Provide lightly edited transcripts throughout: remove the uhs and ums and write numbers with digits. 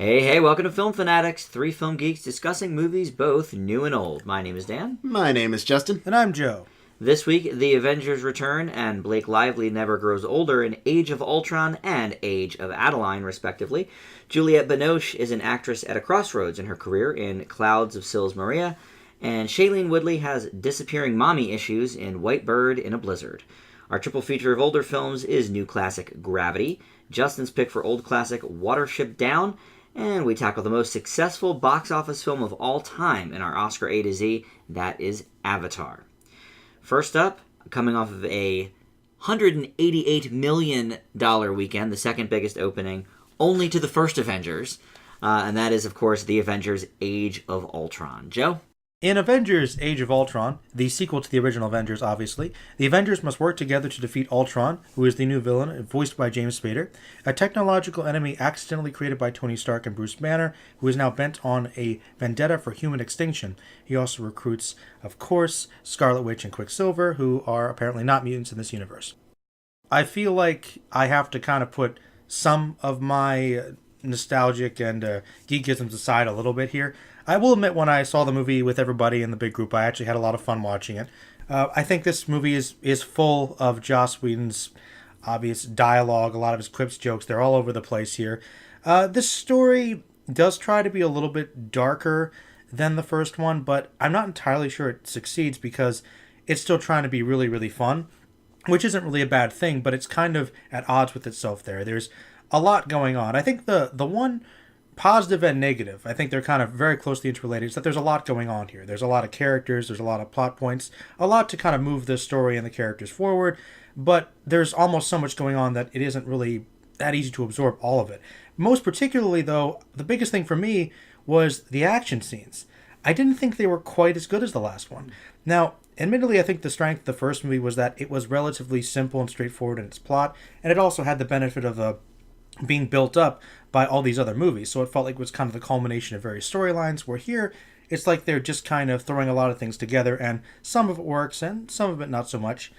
Hey, welcome to Film Fanatics, three film geeks discussing movies both new and old. My name is Dan. My name is Justin. And I'm Joe. This week, The Avengers return, and Blake Lively never grows older in Age of Ultron and Age of Adaline, respectively. Juliette Binoche is an actress at a crossroads in her career in Clouds of Sils Maria, and Shailene Woodley has disappearing mommy issues in White Bird in a Blizzard. Our triple feature of older films is new classic Gravity, Justin's pick for old classic Watership Down, and we tackle the most successful box office film of all time in our Oscar A to Z, that is Avatar. First up, coming off of a $188 million weekend, the second biggest opening, only to the first Avengers, and that is, of course, The Avengers Age of Ultron. Joe? In Avengers Age of Ultron, the sequel to the original Avengers, obviously, the Avengers must work together to defeat Ultron, who is the new villain, voiced by James Spader, a technological enemy accidentally created by Tony Stark and Bruce Banner, who is now bent on a vendetta for human extinction. He also recruits, of course, Scarlet Witch and Quicksilver, who are apparently not mutants in this universe. I feel like I have to kind of put some of my nostalgic and geekisms aside a little bit here. I will admit, when I saw the movie with everybody in the big group, I actually had a lot of fun watching it. I think this movie is full of Joss Whedon's obvious dialogue, a lot of his quips, jokes. They're all over the place here. This story does try to be a little bit darker than the first one, but I'm not entirely sure it succeeds because it's still trying to be really, really fun, which isn't really a bad thing, but it's kind of at odds with itself there. There's a lot going on. I think the one positive and negative, I think they're kind of very closely interrelated, is that there's a lot going on here. There's a lot of characters, there's a lot of plot points, a lot to kind of move the story and the characters forward, but there's almost so much going on that it isn't really that easy to absorb all of it. Most particularly, though, the biggest thing for me was the action scenes. I didn't think they were quite as good as the last one. Now, admittedly, I think the strength of the first movie was that it was relatively simple and straightforward in its plot, and it also had the benefit of being built up by all these other movies, so it felt like it was kind of the culmination of various storylines, where here it's like they're just kind of throwing a lot of things together, and some of it works and some of it not so much.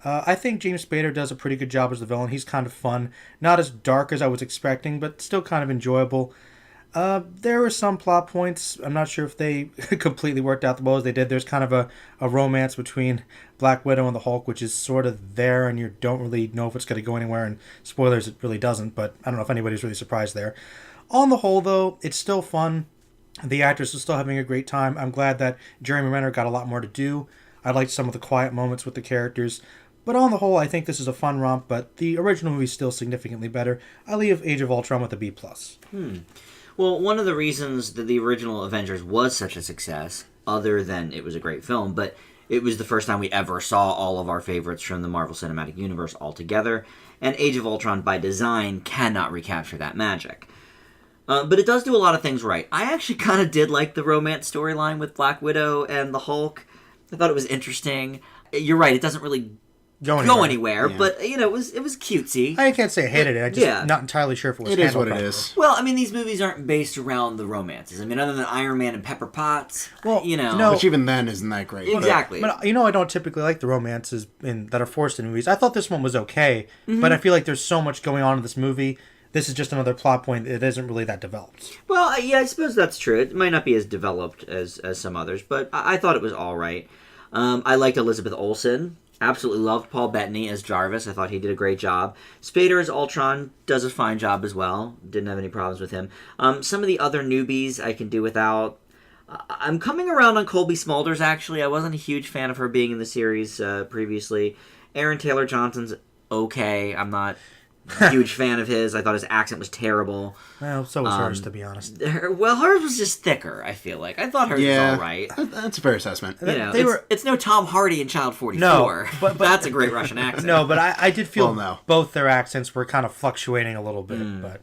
I think James Spader does a pretty good job as the villain. He's kind of fun, not as dark as I was expecting, but still kind of enjoyable. There were some plot points. I'm not sure if they completely worked out the well as they did. There's kind of a romance between Black Widow and the Hulk, which is sort of there, and you don't really know if it's going to go anywhere. And spoilers, it really doesn't, but I don't know if anybody's really surprised there. On the whole, though, it's still fun. The actress is still having a great time. I'm glad that Jeremy Renner got a lot more to do. I liked some of the quiet moments with the characters. But on the whole, I think this is a fun romp, but the original movie is still significantly better. I leave Age of Ultron with a B+. Well, one of the reasons that the original Avengers was such a success, other than it was a great film, but it was the first time we ever saw all of our favorites from the Marvel Cinematic Universe all together, and Age of Ultron, by design, cannot recapture that magic. But it does do a lot of things right. I actually kind of did like the romance storyline with Black Widow and the Hulk. I thought it was interesting. You're right, it doesn't really go anywhere, yeah. But it was cutesy. I can't say I hated it. I'm just not entirely sure if it was. It is what it is. Well, I mean, these movies aren't based around the romances. I mean, other than Iron Man and Pepper Potts, which even then isn't that great. Exactly. But I don't typically like the romances that are forced in movies. I thought this one was okay, but I feel like there's so much going on in this movie. This is just another plot point that isn't really that developed. Well, yeah, I suppose that's true. It might not be as developed as some others, but I thought it was all right. I liked Elizabeth Olsen. Absolutely loved Paul Bettany as Jarvis. I thought he did a great job. Spader as Ultron does a fine job as well. Didn't have any problems with him. Some of the other newbies I can do without. I'm coming around on Colby Smulders, actually. I wasn't a huge fan of her being in the series previously. Aaron Taylor-Johnson's okay. I'm not a huge fan of his. I thought his accent was terrible. Well, so was hers, to be honest. Hers was just thicker, I feel like. I thought hers was all right. That's a fair assessment. It's no Tom Hardy in Child 44. No, but that's a great Russian accent. No, but I did feel both their accents were kind of fluctuating a little bit, but,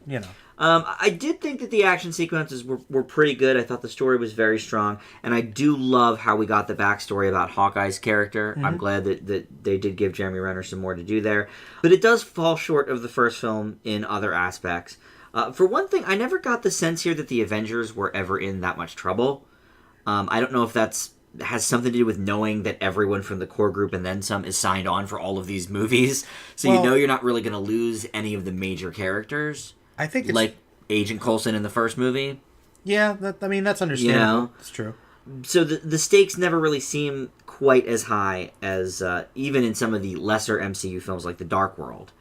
I did think that the action sequences were pretty good. I thought the story was very strong, and I do love how we got the backstory about Hawkeye's character. I'm glad that they did give Jeremy Renner some more to do there. But it does fall short of the first film in other aspects. For one thing, I never got the sense here that the Avengers were ever in that much trouble. I don't know if has something to do with knowing that everyone from the core group and then some is signed on for all of these movies. So you're not really going to lose any of the major characters. I think it's... Agent Coulson in the first movie. Yeah, that's understandable. You know? It's true. So the stakes never really seem quite as high as even in some of the lesser MCU films like The Dark World.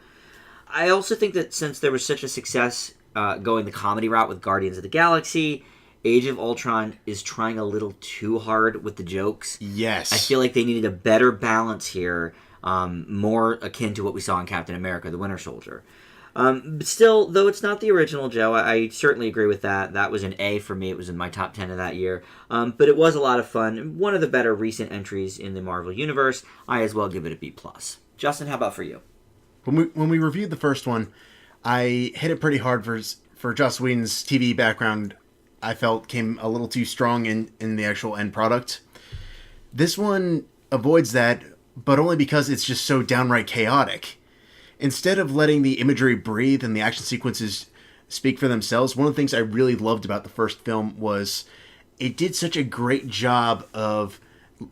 I also think that since there was such a success going the comedy route with Guardians of the Galaxy, Age of Ultron is trying a little too hard with the jokes. Yes. I feel like they needed a better balance here, more akin to what we saw in Captain America, the Winter Soldier. But still, though it's not the original, Joe, I certainly agree with that. That was an A for me. It was in my top 10 of that year. But it was a lot of fun. One of the better recent entries in the Marvel Universe. I as well give it a B+. Justin, how about for you? When we reviewed the first one, I hit it pretty hard for Joss Whedon's TV background. I felt came a little too strong in the actual end product. This one avoids that, but only because it's just so downright chaotic. Instead of letting the imagery breathe and the action sequences speak for themselves, one of the things I really loved about the first film was it did such a great job of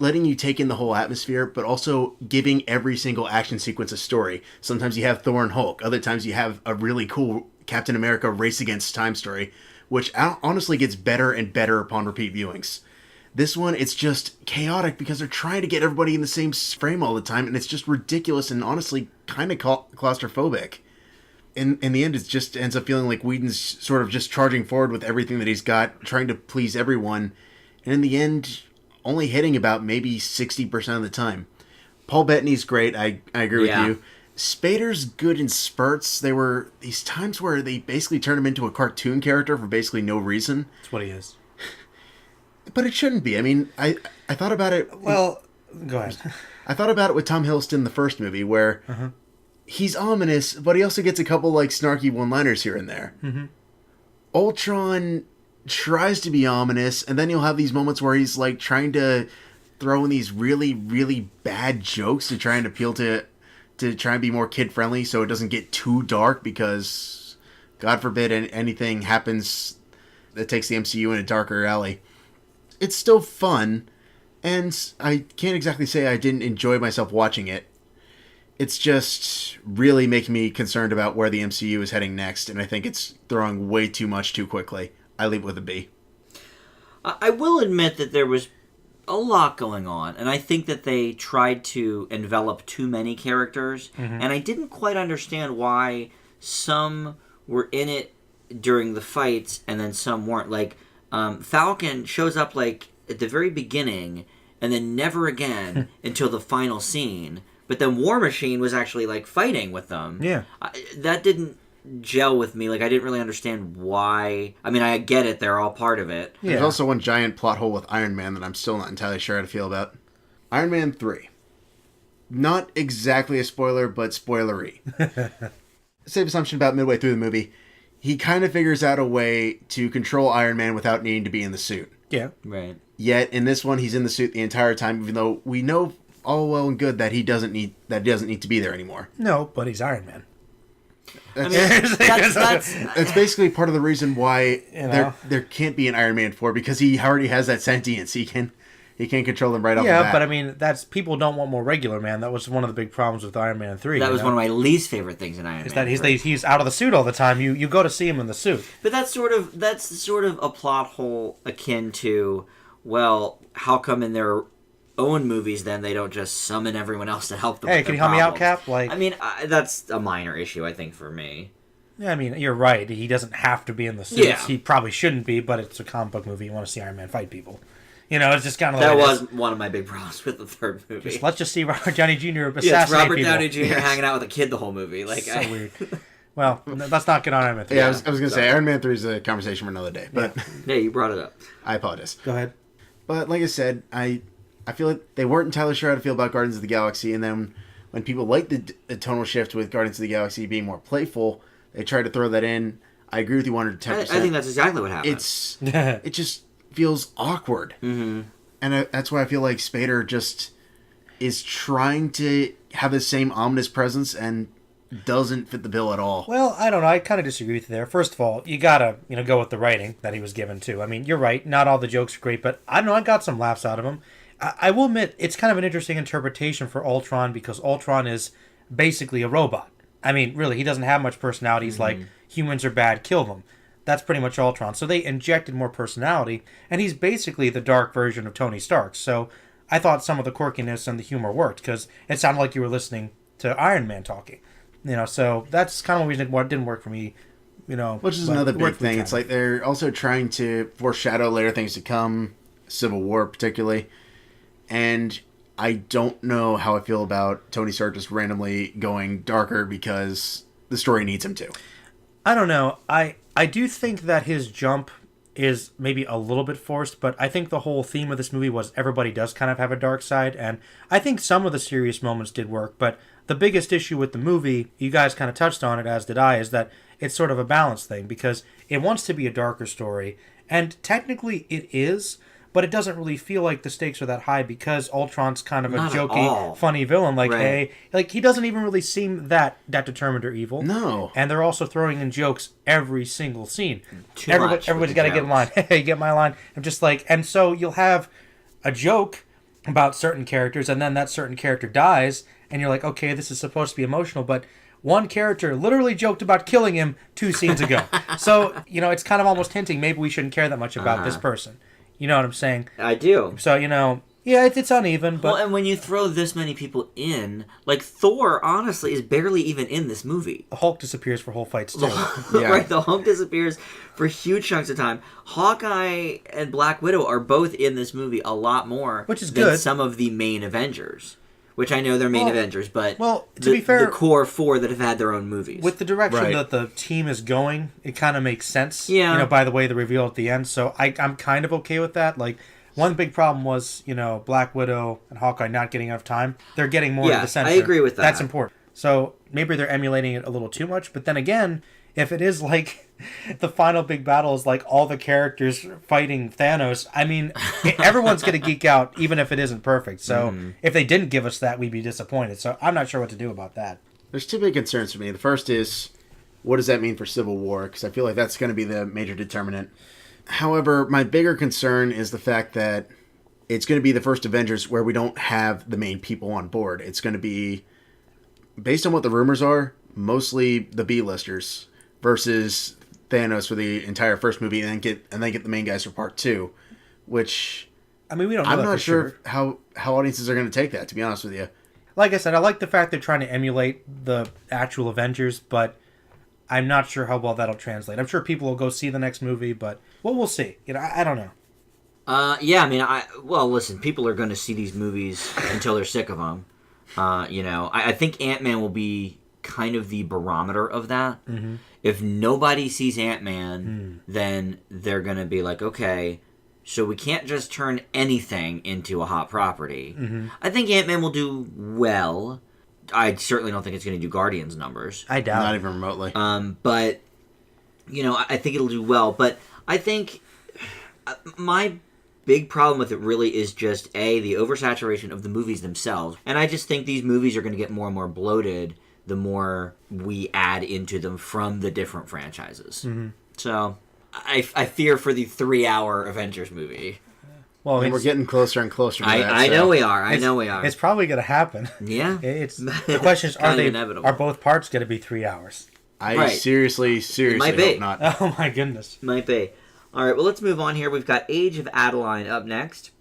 letting you take in the whole atmosphere, but also giving every single action sequence a story. Sometimes you have Thor and Hulk. Other times you have a really cool Captain America race against time story, which honestly gets better and better upon repeat viewings. This one, it's just chaotic because they're trying to get everybody in the same frame all the time, and it's just ridiculous and honestly kind of claustrophobic. In the end, it just ends up feeling like Whedon's sort of just charging forward with everything that he's got, trying to please everyone, and in the end, only hitting about maybe 60% of the time. Paul Bettany's great, I agree with you. Spader's good in spurts. There were these times where they basically turned him into a cartoon character for basically no reason. That's what he is. But it shouldn't be. I mean, I thought about it... Well, go ahead. I thought about it with Tom Hiddleston in the first movie, where he's ominous, but he also gets a couple, like, snarky one-liners here and there. Mm-hmm. Ultron tries to be ominous, and then you'll have these moments where he's, like, trying to throw in these really, really bad jokes to try and appeal to try and be more kid-friendly so it doesn't get too dark, because, God forbid, anything happens that takes the MCU in a darker alley. It's still fun, and I can't exactly say I didn't enjoy myself watching it. It's just really making me concerned about where the MCU is heading next, and I think it's throwing way too much too quickly. I leave it with a B. I will admit that there was a lot going on, and I think that they tried to envelop too many characters, and I didn't quite understand why some were in it during the fights and then some weren't. Like, Falcon shows up, like, at the very beginning and then never again until the final scene. But then War Machine was actually, like, fighting with them. Yeah. That didn't gel with me. Like, I didn't really understand why. I mean, I get it. They're all part of it. Yeah. There's also one giant plot hole with Iron Man that I'm still not entirely sure how to feel about. Iron Man 3. Not exactly a spoiler, but spoilery. Safe assumption about midway through the movie. He kind of figures out a way to control Iron Man without needing to be in the suit. Yeah. Right. Yet, in this one, he's in the suit the entire time, even though we know all well and good that he doesn't need to be there anymore. No, but he's Iron Man. That's basically part of the reason why there can't be an Iron Man 4, because he already has that sentience. He can control them right off the bat. Yeah, but I mean, people don't want more regular man. That was one of the big problems with Iron Man 3. That was one of my least favorite things in Iron Man. That he's out of the suit all the time. You go to see him in the suit. But that's sort of a plot hole akin to, well, how come in their own movies then they don't just summon everyone else to help them? Hey, can you help me out, Cap? Like, I mean, that's a minor issue, I think, for me. Yeah, I mean, you're right. He doesn't have to be in the suits. Yeah. He probably shouldn't be, but it's a comic book movie. You want to see Iron Man fight people. You know, it's just kind of that was one of my big problems with the third movie. Let's just see Robert Downey Jr. assassinate it's Robert people. Downey Jr. hanging out with a kid the whole movie. Like, so weird. Well, let's not get on Iron Man 3. Yeah, I was going to say, Iron Man 3 is a conversation for another day. But yeah, you brought it up. I apologize. Go ahead. But like I said, I feel like they weren't entirely sure how to feel about Guardians of the Galaxy, and then when people like the tonal shift with Guardians of the Galaxy being more playful, they tried to throw that in. I agree with you 110%. I think that's exactly what happened. It just feels awkward. Mm-hmm. And that's why I feel like Spader just is trying to have the same ominous presence and doesn't fit the bill at all. Well, I don't know. I kind of disagree with you there. First of all, you gotta go with the writing that he was given too. I mean, you're right. Not all the jokes are great, but I don't know. I got some laughs out of him. I will admit it's kind of an interesting interpretation for Ultron, because Ultron is basically a robot. I mean, really, he doesn't have much personality. He's like, humans are bad, kill them. That's pretty much Ultron. So they injected more personality, and he's basically the dark version of Tony Stark. So I thought some of the quirkiness and the humor worked because it sounded like you were listening to Iron Man talking. So that's kind of the reason why it didn't work for me. Which is another big thing. It's like they're also trying to foreshadow later things to come, Civil War particularly, and I don't know how I feel about Tony Stark just randomly going darker because the story needs him to. I don't know. I do think that his jump is maybe a little bit forced, but I think the whole theme of this movie was everybody does kind of have a dark side, and I think some of the serious moments did work, but the biggest issue with the movie, you guys kind of touched on it, as did I, is that it's sort of a balance thing, because it wants to be a darker story, and technically it is, but it doesn't really feel like the stakes are that high because Ultron's kind of a jokey, funny villain. Like, right. Hey, like he doesn't even really seem that determined or evil. No. And they're also throwing in jokes every single scene. Everybody's got to get in line. Hey, get my line. I'm just like, and so you'll have a joke about certain characters, and then that certain character dies, and you're like, okay, this is supposed to be emotional, but one character literally joked about killing him 2 scenes ago. So, it's kind of almost hinting maybe we shouldn't care that much about this person. You know what I'm saying? I do. So, yeah, it's uneven, but... Well, and when you throw this many people in, like, Thor, honestly, is barely even in this movie. The Hulk disappears for whole fights, too. Yeah. Right, the Hulk disappears for huge chunks of time. Hawkeye and Black Widow are both in this movie a lot more Which is than good. some of the main Avengers. Which I know they're main Avengers, but to be fair, the core 4 that have had their own movies. With the direction Right. that the team is going, it kind of makes sense. Yeah. By the way, the reveal at the end. So I'm kind of okay with that. Like, one big problem was, Black Widow and Hawkeye not getting enough time. They're getting more of the center. I agree with that. That's important. So maybe they're emulating it a little too much. But then again, if it is like the final big battle is like all the characters fighting Thanos, I mean, everyone's going to geek out even if it isn't perfect. So if they didn't give us that, we'd be disappointed. So I'm not sure what to do about that. There's 2 big concerns for me. The first is, what does that mean for Civil War? Because I feel like that's going to be the major determinant. However, my bigger concern is the fact that it's going to be the first Avengers where we don't have the main people on board. It's going to be, based on what the rumors are, mostly the B-listers versus Thanos for the entire first movie, and then get the main guys for part 2, which I mean, we don't know I'm that not for sure how audiences are going to take that, to be honest with you. Like I said, I like the fact they're trying to emulate the actual Avengers, but I'm not sure how well that'll translate. I'm sure people will go see the next movie, but we'll see. I don't know. Yeah, I mean, listen, people are going to see these movies until they're sick of them. I think Ant-Man will be kind of the barometer of that. Mm-hmm. If nobody sees Ant-Man, then they're going to be like, okay, so we can't just turn anything into a hot property. Mm-hmm. I think Ant-Man will do well. I certainly don't think it's going to do Guardians numbers. I doubt Not it. even remotely. But, I think it'll do well. But I think my big problem with it really is just, the oversaturation of the movies themselves. And I just think these movies are going to get more and more bloated the more we add into them from the different franchises. Mm-hmm. So I fear for the 3-hour Avengers movie. Well, and we're getting closer and closer to that. I know we are. It's probably going to happen. Yeah. The question is, are both parts going to be 3 hours? I seriously hope not. Oh my goodness. Might be. All right, well, let's move on here. We've got Age of Adaline up next.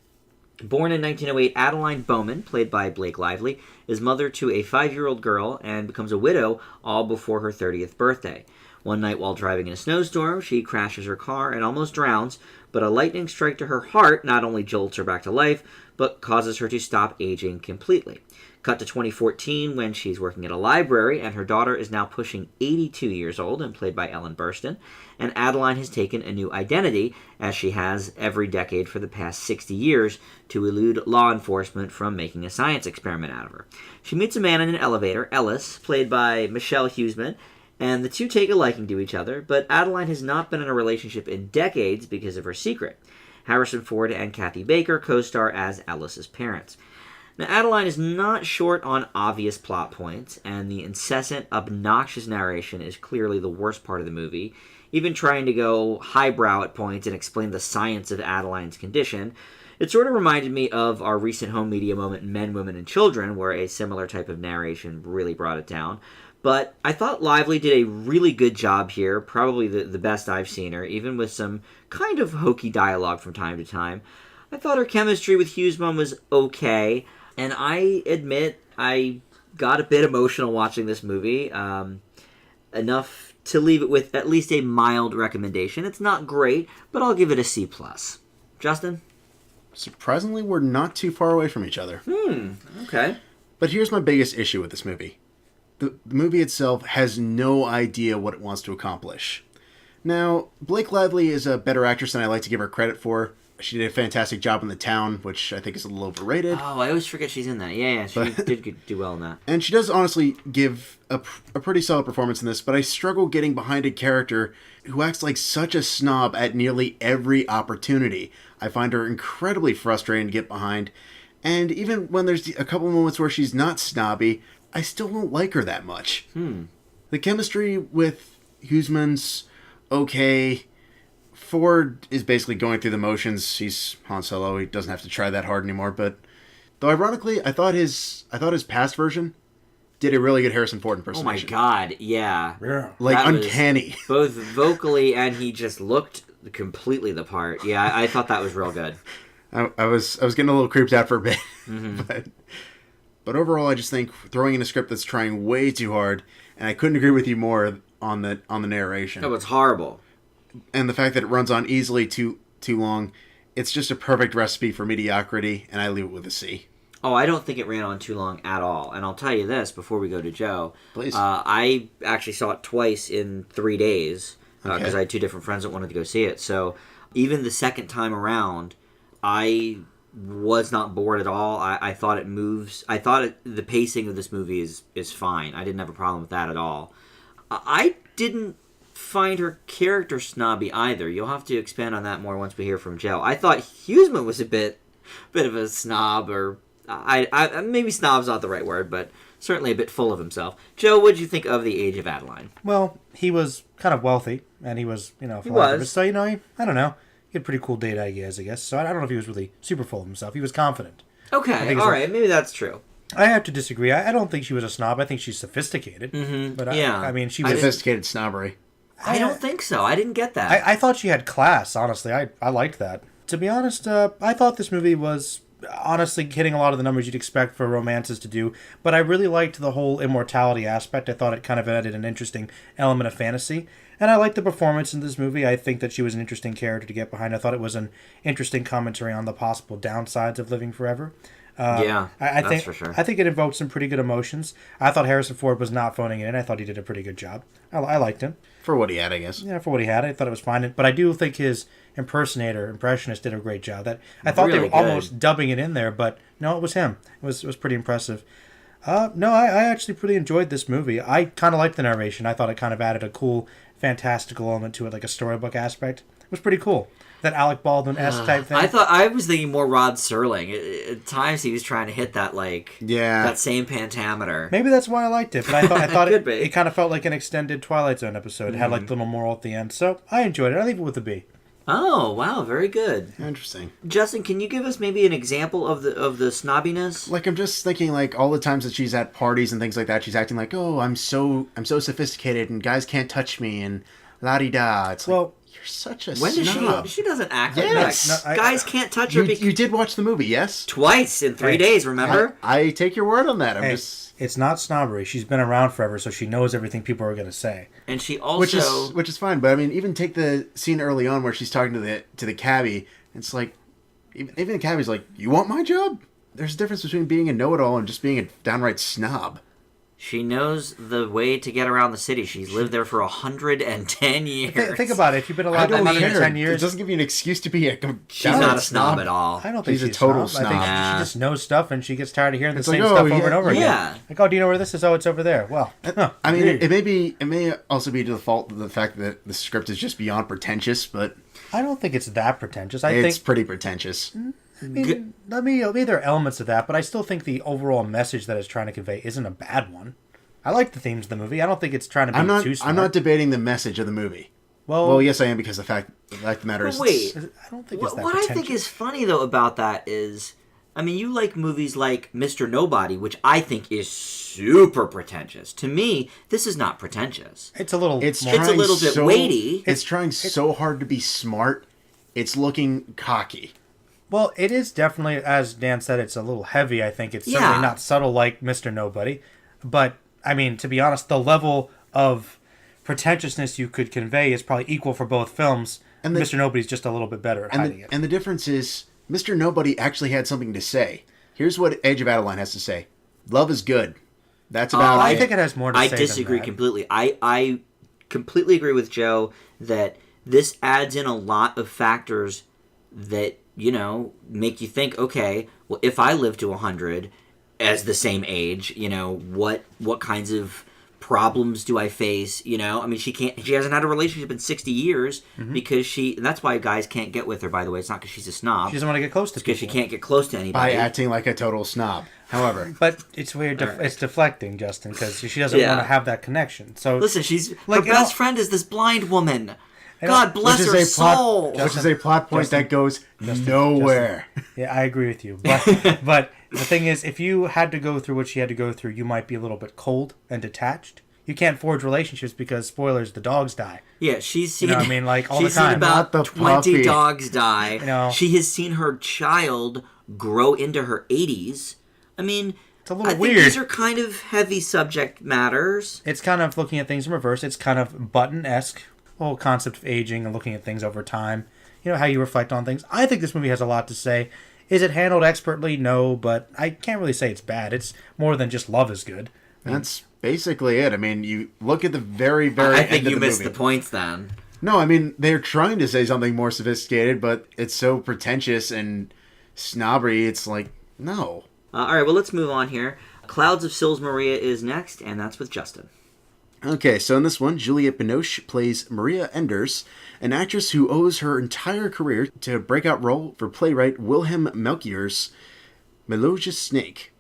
Born in 1908, Adaline Bowman, played by Blake Lively, is mother to a 5-year-old girl and becomes a widow all before her 30th birthday. One night while driving in a snowstorm, she crashes her car and almost drowns, but a lightning strike to her heart not only jolts her back to life, but causes her to stop aging completely. Cut to 2014 when she's working at a library and her daughter is now pushing 82 years old and played by Ellen Burstyn, and Adaline has taken a new identity, as she has every decade for the past 60 years, to elude law enforcement from making a science experiment out of her. She meets a man in an elevator, Ellis, played by Michelle Huseman, and the two take a liking to each other, but Adaline has not been in a relationship in decades because of her secret. Harrison Ford and Kathy Baker co-star as Ellis's parents. Now, Adaline is not short on obvious plot points, and the incessant, obnoxious narration is clearly the worst part of the movie. Even trying to go highbrow at points and explain the science of Adaline's condition, it sort of reminded me of our recent home media moment, Men, Women, and Children, where a similar type of narration really brought it down. But I thought Lively did a really good job here, probably the best I've seen her, even with some kind of hokey dialogue from time to time. I thought her chemistry with Hughesman was okay, and I admit I got a bit emotional watching this movie, enough to leave it with at least a mild recommendation. It's not great, but I'll give it a C+. Justin? Surprisingly, we're not too far away from each other. Okay. But here's my biggest issue with this movie. The movie itself has no idea what it wants to accomplish. Now, Blake Lively is a better actress than I like to give her credit for. She did a fantastic job in The Town, which I think is a little overrated. Oh, I always forget she's in that. Yeah, she did do well in that. And she does honestly give a pretty solid performance in this, but I struggle getting behind a character who acts like such a snob at nearly every opportunity. I find her incredibly frustrating to get behind, and even when there's a couple moments where she's not snobby, I still don't like her that much. The chemistry with Hughesman's okay. Ford is basically going through the motions. He's Han Solo. He doesn't have to try that hard anymore. But though ironically, I thought his past version did a really good Harrison Ford Oh impersonation. my god, yeah. Like That was uncanny. both vocally and he just looked completely the part. Yeah, I thought that was real good. I was getting a little creeped out for a bit. But overall, I just think throwing in a script that's trying way too hard, and I couldn't agree with you more on the narration. That was horrible. And the fact that it runs on easily too long, it's just a perfect recipe for mediocrity, and I leave it with a C. Oh, I don't think it ran on too long at all. And I'll tell you this before we go to Joe. Please. I actually saw it twice in 3 days because Okay. I had 2 different friends that wanted to go see it. So even the second time around, I was not bored at all. I thought it moves. I thought the pacing of this movie is fine. I didn't have a problem with that at all. I didn't find her character snobby either. You'll have to expand on that more once we hear from Joe. I thought Hughesman was a bit of a snob, or I maybe snob's not the right word, but certainly a bit full of himself. Joe, what did you think of The Age of Adaline? Well, he was kind of wealthy, and he was, He was. philanthropist. So, I don't know. He had pretty cool data ideas, I guess. So I don't know if he was really super full of himself. He was confident. Okay, it's all right, maybe that's true. I have to disagree. I don't think she was a snob. I think she's sophisticated. But yeah. I mean, she was. Sophisticated snobbery. I don't think so. I didn't get that. I thought she had class, honestly. I liked that. To be honest, I thought this movie was honestly hitting a lot of the numbers you'd expect for romances to do, but I really liked the whole immortality aspect. I thought it kind of added an interesting element of fantasy, and I liked the performance in this movie. I think that she was an interesting character to get behind. I thought it was an interesting commentary on the possible downsides of living forever. Yeah, I that's think for sure. I think it evoked some pretty good emotions. I thought Harrison Ford was not phoning it in. I thought he did a pretty good job. I liked him. For what he had, I guess. Yeah, for what he had, I thought it was fine. But I do think his impressionist did a great job. That I thought they Really were almost dubbing it in there, but no, it was him. It was pretty impressive. No, I actually pretty enjoyed this movie. I kind of liked the narration. I thought it kind of added a cool, fantastical element to it, like a storybook aspect. It was pretty cool. That Alec Baldwin-esque type thing. I was thinking more Rod Serling. At times he was trying to hit that Yeah. that same pentameter. Maybe that's why I liked it. But I thought Could be. it kind of felt like an extended Twilight Zone episode. It had like a little moral at the end. So I enjoyed it. I leave it with a B. Oh wow, very good. Interesting. Justin, can you give us maybe an example of the snobbiness? Like, I'm just thinking, like, all the times that she's at parties and things like that, she's acting like, oh, I'm so sophisticated and guys can't touch me and la-di-da. It's Well, like, you're such a When does snob. she doesn't act Yes. like that. No, Guys can't touch her You did watch the movie, yes? twice in 3 Hey, days, remember? I take your word on that. I'm hey, just... it's not snobbery. She's been around forever, so she knows everything people are going to say. And she also... Which is fine, but I mean, even take the scene early on where she's talking to the cabbie. It's like, even the cabbie's like, "You want my job?" There's a difference between being a know-it-all and just being a downright snob. She knows the way to get around the city. She's lived there for 110 years. Think about it. If you've been I alive for don't 110 care. years, It doesn't give you an excuse to be a She's downright not a snob at all. I don't think She's a she's total I think snob. she just knows stuff, and she gets tired of hearing the It's same like, stuff oh, over and over yeah. again. Like, oh, do you know where this is? Oh, it's over there. Well, I mean, it may also be to the fault of the fact that the script is just beyond pretentious, but I don't think it's that pretentious. it's pretty pretentious. I mean, maybe there are elements of that, but I still think the overall message that it's trying to convey isn't a bad one. I like the themes of the movie. I don't think it's trying to be too smart. I'm not debating the message of the movie. Well, yes, I am, because the fact of the matter is, Wait. I don't think it's that What I pretentious. think is funny, though, about that is... I mean, you like movies like Mr. Nobody, which I think is super pretentious. To me, this is not pretentious. It's a little It's more- It's a little bit weighty. It's trying so hard to be smart. It's looking cocky. Well, it is definitely, as Dan said, it's a little heavy, I think. It's Yeah. certainly not subtle like Mr. Nobody. But, I mean, to be honest, the level of pretentiousness you could convey is probably equal for both films. And Mr. Nobody's just a little bit better at hiding it. And the difference is, Mr. Nobody actually had something to say. Here's what Age of Adaline has to say. Love is good. That's about I it. think it has more to I say disagree than that. completely. I completely agree with Joe that this adds in a lot of factors that, you know, make you think, okay, well, if I live to 100 as the same age, you know, what kinds of problems do I face? You know, I mean, she hasn't had a relationship in 60 years because and that's why guys can't get with her, by the way. It's not because she's a snob. She doesn't want to get close to because she people. can't get close to By anybody. acting like a total snob. However, But it's weird. It's deflecting, Justin, because she doesn't Yeah. want to have that connection. So Listen, she's Like, her you know- best friend is this blind woman. know- God bless her soul. which is a plot point that goes nowhere. yeah, I agree with you. But the thing is, if you had to go through what she had to go through, you might be a little bit cold and detached. You can't forge relationships because, spoilers, the dogs die. Yeah, she's seen. know what I mean? Like, all she's the time. seen about Not the 20 puppy. dogs die. You know. She has seen her child grow into her 80s. I mean, It's a little I think weird. these are kind of heavy subject matters. It's kind of looking at things in reverse. It's kind of Button-esque, whole concept of aging and looking at things over time. You know, how you reflect on things. I think this movie has a lot to say. Is it handled expertly? No, but I can't really say it's bad. It's more than just love is good. That's basically it. I mean, you look at the very, very I end think of you the missed movie. the points then. No, I mean, they're trying to say something more sophisticated, but it's so pretentious and snobbery, it's like, no. All right, well, let's move on here. Clouds of Sils Maria is next, and that's with Justin. Okay, so in this one, Juliette Binoche plays Maria Enders, an actress who owes her entire career to a breakout role for playwright Wilhelm Melchior's Melodious Snake,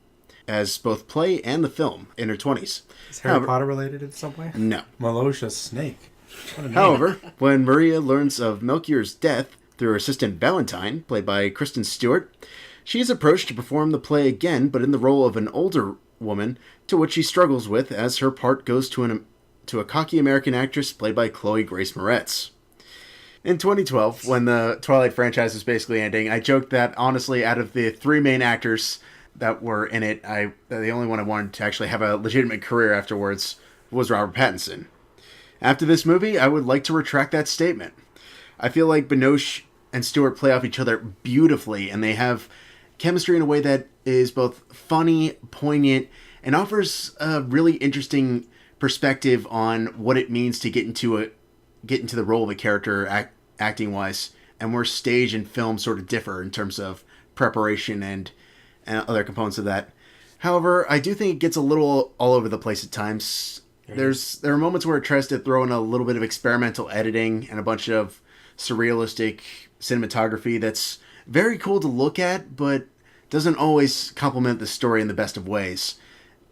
as both play and the film in her 20s. Is Harry Potter related in some way? No. Malicious snake. What a name. However, when Maria learns of Melchior's death through her assistant Valentine, played by Kristen Stewart, she is approached to perform the play again, but in the role of an older woman, to which she struggles with as her part goes to a cocky American actress played by Chloe Grace Moretz. In 2012, when the Twilight franchise was basically ending, I joked that, honestly, out of the three main actors that were in it, the only one I wanted to actually have a legitimate career afterwards was Robert Pattinson. After this movie, I would like to retract that statement. I feel like Binoche and Stewart play off each other beautifully, and they have chemistry in a way that is both funny, poignant, and offers a really interesting perspective on what it means to get into the role of a character acting wise, and where stage and film sort of differ in terms of preparation and other components of that. However, I do think it gets a little all over the place at times. There are moments where it tries to throw in a little bit of experimental editing and a bunch of surrealistic cinematography that's very cool to look at, but doesn't always complement the story in the best of ways.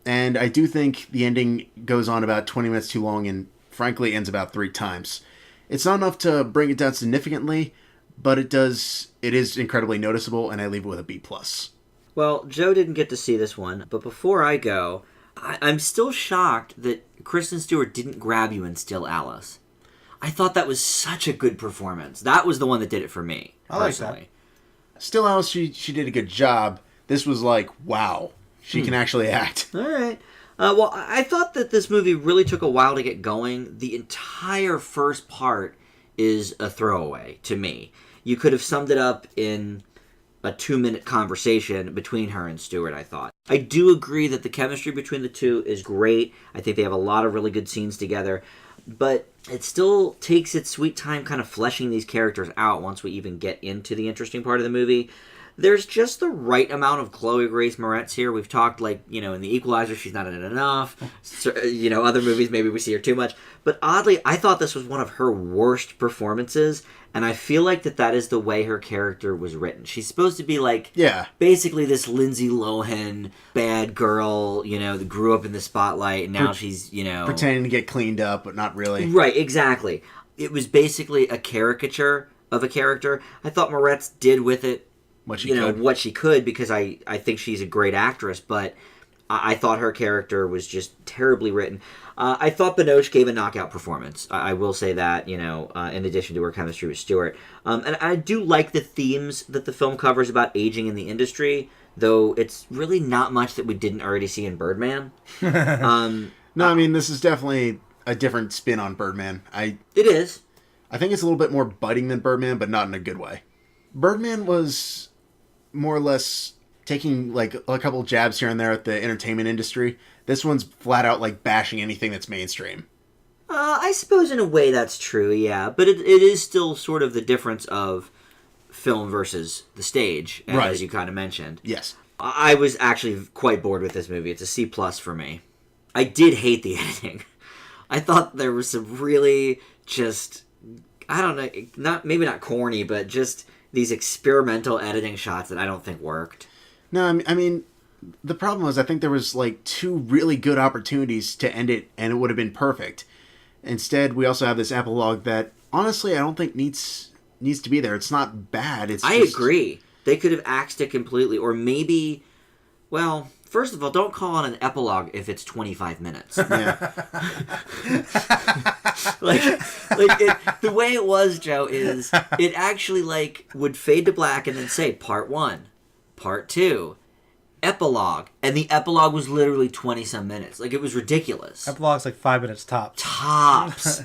And I do think the ending goes on about 20 minutes too long and frankly ends about 3 times. It's not enough to bring it down significantly, but it is incredibly noticeable, and I leave it with a B+. Well, Joe didn't get to see this one, but before I go, I'm still shocked that Kristen Stewart didn't grab you in Still Alice. I thought that was such a good performance. That was the one that did it for me, I like personally. Still Alice, she did a good job. This was like, wow, she can actually act. All right. Well, I thought that this movie really took a while to get going. The entire first part is a throwaway to me. You could have summed it up in a 2-minute conversation between her and Stewart, I thought. I do agree that the chemistry between the two is great. I think they have a lot of really good scenes together. But it still takes its sweet time kind of fleshing these characters out once we even get into the interesting part of the movie. There's just the right amount of Chloe Grace Moretz here. We've talked, like, you know, in The Equalizer, she's not in it enough. So, you know, other movies, maybe we see her too much. But oddly, I thought this was one of her worst performances, and I feel like that is the way her character was written. She's supposed to be, like, basically this Lindsay Lohan bad girl, you know, that grew up in the spotlight, and now she's, you know... pretending to get cleaned up, but not really. Right, exactly. It was basically a caricature of a character. I thought Moretz did with it what she could. what she could, because I think she's a great actress, but I thought her character was just terribly written. I thought Binoche gave a knockout performance. I will say that, in addition to her chemistry with Stewart. And I do like the themes that the film covers about aging in the industry, though it's really not much that we didn't already see in Birdman. No, I mean, this is definitely a different spin on Birdman. It is. I think it's a little bit more biting than Birdman, but not in a good way. Birdman was more or less taking like a couple jabs here and there at the entertainment industry. This one's flat out like bashing anything that's mainstream. I suppose in a way that's true, yeah. But it is still sort of the difference of film versus the stage, Right. as you kind of mentioned. Yes. I was actually quite bored with this movie. It's a C+ for me. I did hate the editing. I thought there was some really just, I don't know, maybe not corny, but just these experimental editing shots that I don't think worked. No, I mean, the problem was I think there was like 2 really good opportunities to end it, and it would have been perfect. Instead, we also have this epilogue that, honestly, I don't think needs to be there. It's not bad. I agree. They could have axed it completely, or maybe, well, first of all, don't call it an epilogue if it's 25 minutes. Yeah. The way it was, Joe, is it actually would fade to black and then say part 1, part 2, epilogue, and the epilogue was literally 20-some minutes. It was ridiculous. Epilogue's 5 minutes tops.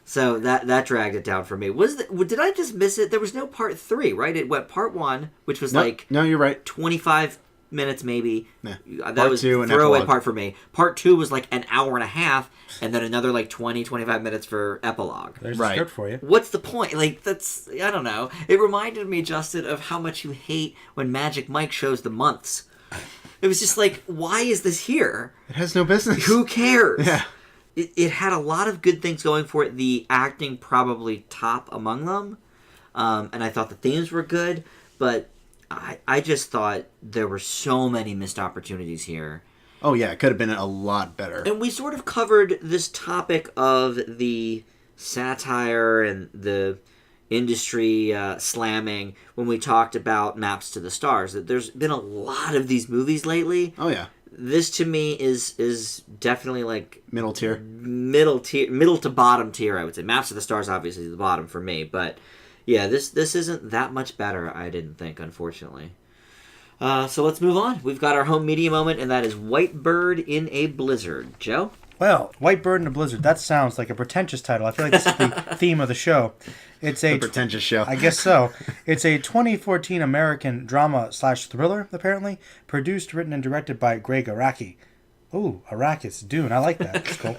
So that dragged it down for me. Did I just miss it? There was no part 3, right? It went part 1, which was No, you're right. 25 minutes maybe. Yeah. That Part was 2 and throwaway epilogue. part for me. Part 2 was an hour and a half, and then another 20-25 minutes for epilogue. There's Right. a script for you. What's the point? That's, I don't know. It reminded me, Justin, of how much you hate when Magic Mike shows the months. It was just why is this here? It has no business. Who cares? Yeah. It had a lot of good things going for it. The acting probably top among them. And I thought the themes were good, but I just thought there were so many missed opportunities here. Oh, yeah, it could have been a lot better. And we sort of covered this topic of the satire and the industry slamming when we talked about Maps to the Stars. That there's been a lot of these movies lately. Oh, yeah. This to me is definitely Middle tier. middle to bottom tier, I would say. Maps to the Stars obviously is the bottom for me, but yeah, this isn't that much better, I didn't think, unfortunately. So let's move on. We've got our home media moment, and that is White Bird in a Blizzard. Joe? Well, White Bird in a Blizzard, that sounds like a pretentious title. I feel like this is the theme of the show. It's a pretentious show. I guess so. It's a 2014 American drama/thriller, apparently, produced, written, and directed by Greg Araki. Ooh, Arrakis, Dune. I like that. It's cool.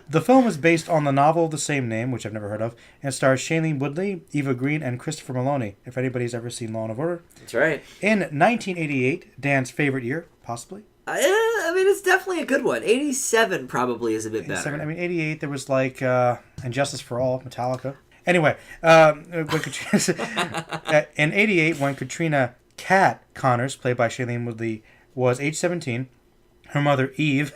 The film is based on the novel of the same name, which I've never heard of, and stars Shailene Woodley, Eva Green, and Christopher Maloney, if anybody's ever seen Law & Order. That's right. In 1988, Dan's favorite year, possibly. I mean, it's definitely a good one. 87 probably is a bit better. 88, there was And Justice for All, Metallica. Anyway, in 88, when Katrina Kat Connors, played by Shailene Woodley, was age 17, her mother, Eve,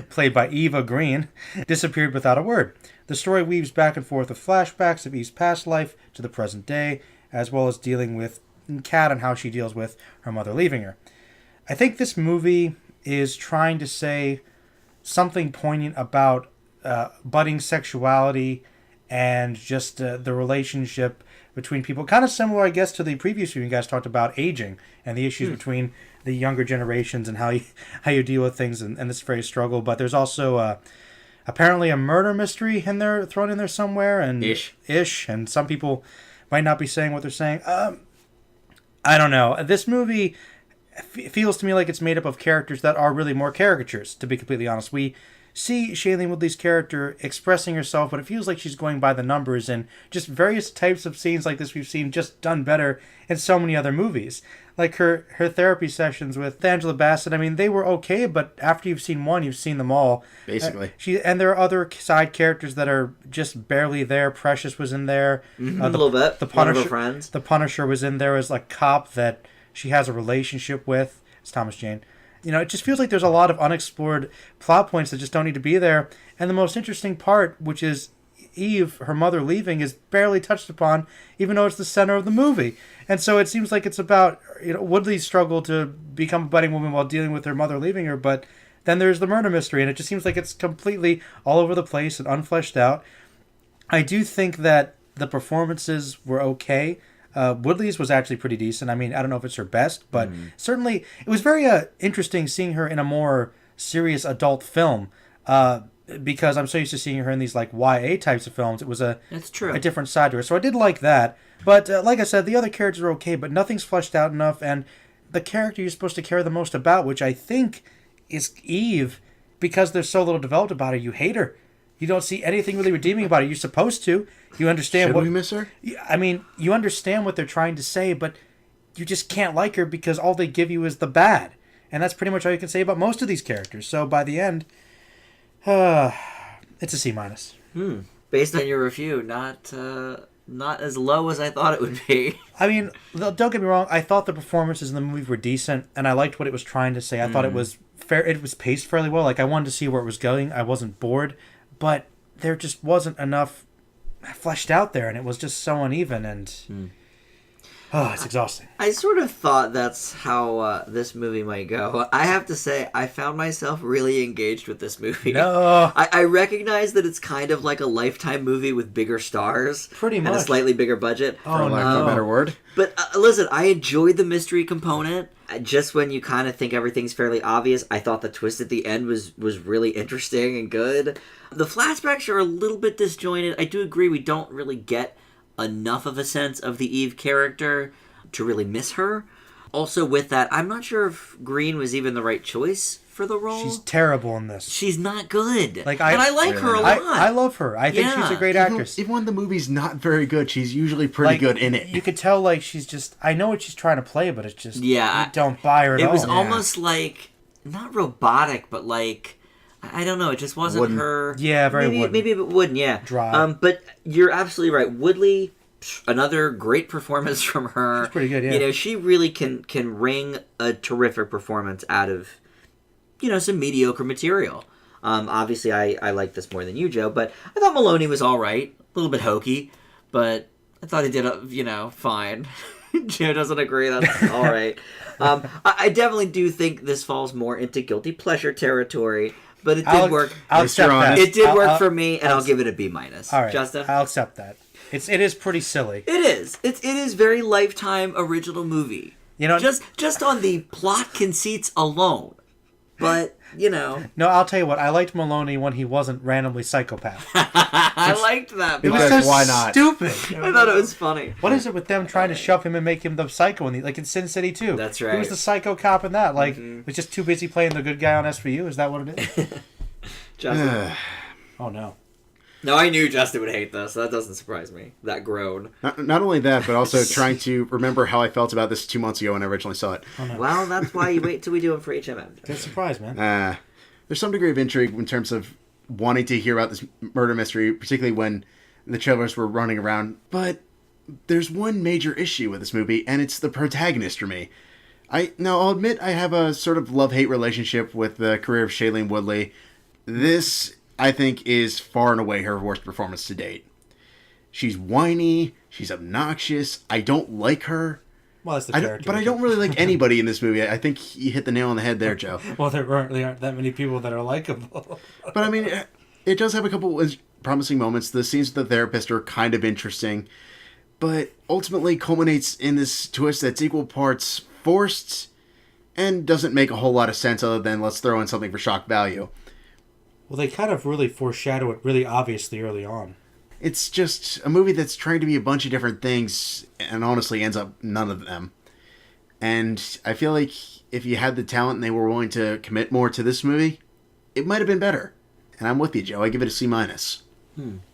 played by Eva Green, disappeared without a word. The story weaves back and forth with flashbacks of Eve's past life to the present day, as well as dealing with Kat and how she deals with her mother leaving her. I think this movie is trying to say something poignant about budding sexuality and just the relationship between people. Kind of similar, I guess, to the previous film you guys talked about, aging and the issues between the younger generations and how you deal with things and this very struggle. But there's also apparently a murder mystery thrown in there somewhere. And Ish. And some people might not be saying what they're saying. I don't know. This movie feels to me like it's made up of characters that are really more caricatures, to be completely honest. We see Shailene Woodley's character expressing herself, but it feels like she's going by the numbers, and just various types of scenes like this we've seen just done better in so many other movies. Like her therapy sessions with Angela Bassett, I mean, they were okay, but after you've seen one, you've seen them all. Basically. And there are other side characters that are just barely there. Precious was in there. A little bit. The Punisher, one of her friends. The Punisher was in there as a cop that she has a relationship with. It's Thomas Jane. It just feels like there's a lot of unexplored plot points that just don't need to be there. And the most interesting part, which is Eve, her mother leaving, is barely touched upon, even though it's the center of the movie. And so it seems like it's about Woodley's struggle to become a budding woman while dealing with her mother leaving her, but then there's the murder mystery, and it just seems like it's completely all over the place and unfleshed out. I do think that the performances were okay. Woodley's was actually pretty decent. I mean, I don't know if it's her best, but certainly it was very interesting seeing her in a more serious adult film. Because I'm so used to seeing her in these like YA types of films, it was a different side to her. So I did like that. But like I said, the other characters are okay, but nothing's fleshed out enough. And the character you're supposed to care the most about, which I think is Eve, because there's so little developed about her, you hate her. You don't see anything really redeeming about her. You're supposed to. You understand Should we miss her? I mean, you understand what they're trying to say, but you just can't like her because all they give you is the bad. And that's pretty much all you can say about most of these characters. So by the end, it's a C-. Based on your review, not as low as I thought it would be. I mean, don't get me wrong. I thought the performances in the movie were decent, and I liked what it was trying to say. I thought it was fair. It was paced fairly well. Like, I wanted to see where it was going. I wasn't bored, but there just wasn't enough fleshed out there, and it was just so uneven, and it's exhausting. I sort of thought that's how this movie might go. I have to say, I found myself really engaged with this movie. No. I recognize that it's kind of like a Lifetime movie with bigger stars. Pretty and a much. slightly bigger budget. For lack of a better word. But listen, I enjoyed the mystery component. Just when you kind of think everything's fairly obvious, I thought the twist at the end was really interesting and good. The flashbacks are a little bit disjointed. I do agree we don't really get enough of a sense of the Eve character to really miss her. Also with that, I'm not sure if Green was even the right choice for the role. She's terrible in this. She's not good. And I like her a lot. I love her. I think she's a great actress. Even when the movie's not very good, she's usually pretty good in it. You could tell, like, she's just... I know what she's trying to play, but it's just... Yeah. You don't buy her at all. It was almost like... Not robotic, but like... I don't know. It just wasn't wooden. her... Yeah, very wooden. Maybe it wouldn't, yeah. Dry. But you're absolutely right. Woodley... Another great performance from her. She's pretty good, yeah. She really can wring a terrific performance out of, some mediocre material. Obviously, I like this more than you, Joe, but I thought Maloney was all right. A little bit hokey, but I thought he did, fine. Joe doesn't agree. That's all right. I definitely do think this falls more into guilty pleasure territory, but it did work. I'll accept that. It did work for me, and I'll give it a B-. All right, Justin? I'll accept that. It is pretty silly. It is. It is very Lifetime original movie. Just on the plot conceits alone. But, No, I'll tell you what. I liked Maloney when he wasn't randomly psychopath. I liked that. It was Because so why not? stupid. I thought it was funny. What is it with them trying to shove him and make him the psycho like in Sin City 2? That's right. Who was the psycho cop in that? Like, was just too busy playing the good guy on SVU? Is that what it is? Justin. Oh, no. No, I knew Justin would hate this. That doesn't surprise me. That groan. Not only that, but also trying to remember how I felt about this 2 months ago when I originally saw it. Oh, no. Well, that's why you wait till we do it for HMM. Good surprise, man. There's some degree of intrigue in terms of wanting to hear about this murder mystery, particularly when the trailers were running around. But there's one major issue with this movie, and it's the protagonist for me. I'll admit I have a sort of love-hate relationship with the career of Shailene Woodley. This, I think, is far and away her worst performance to date. She's whiny, she's obnoxious, I don't like her. Well, that's the character. But I don't really like anybody in this movie. I think you hit the nail on the head there, Joe. Well, there really aren't that many people that are likable. But I mean, it does have a couple promising moments. The scenes with the therapist are kind of interesting. But ultimately culminates in this twist that's equal parts forced and doesn't make a whole lot of sense other than let's throw in something for shock value. Well, they kind of really foreshadow it really obviously early on. It's just a movie that's trying to be a bunch of different things and honestly ends up none of them. And I feel like if you had the talent and they were willing to commit more to this movie, it might have been better. And I'm with you, Joe. I give it a C-.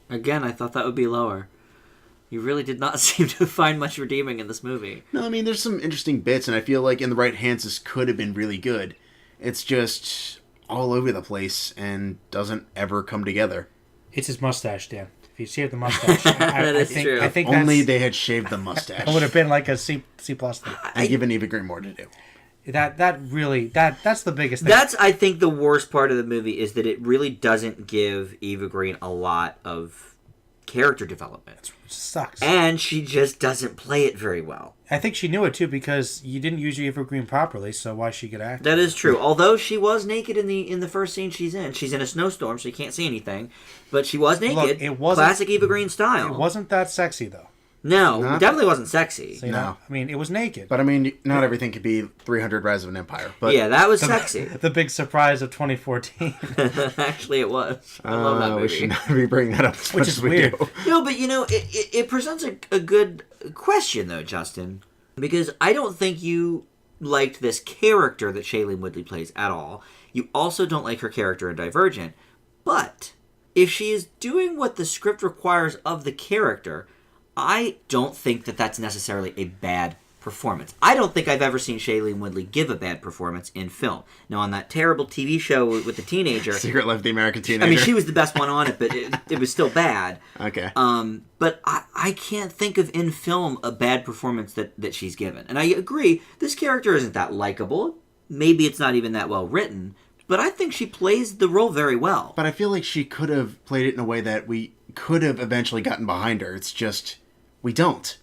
Again, I thought that would be lower. You really did not seem to find much redeeming in this movie. No, I mean, there's some interesting bits, and I feel like in the right hands this could have been really good. It's just all over the place and doesn't ever come together. It's his mustache, Dan. If you shave the mustache, I true. think Only they had shaved the mustache. it would have been like a C plus thing. And given Eva Green more to do. That's the biggest thing. That's, I think, the worst part of the movie is that it really doesn't give Eva Green a lot of character development. It sucks. And she just doesn't play it very well. I think she knew it too because you didn't use your Eva Green properly, so why she could act? That is true. Although she was naked in the first scene she's in. She's in a snowstorm, so you can't see anything. But she was naked. Look, it wasn't classic Eva Green style. It wasn't that sexy though. No, it definitely wasn't sexy. So, you know, I mean, it was naked. But I mean, not everything could be 300 Rise of an Empire. But yeah, that was sexy. The big surprise of 2014. Actually, it was. I love that movie. We should not be bringing that up as Which much is as we weird. do. No, but it presents a good question though, Justin, because I don't think you liked this character that Shailene Woodley plays at all. You also don't like her character in Divergent, but if she is doing what the script requires of the character, I don't think that that's necessarily a bad performance. I don't think I've ever seen Shailene Woodley give a bad performance in film. Now, on that terrible TV show with the teenager... Secret Life of the American Teenager. I mean, she was the best one on it, but it was still bad. Okay. But I can't think of in film a bad performance that she's given. And I agree, this character isn't that likable. Maybe it's not even that well written. But I think she plays the role very well. But I feel like she could have played it in a way that we could have eventually gotten behind her. It's just... we don't.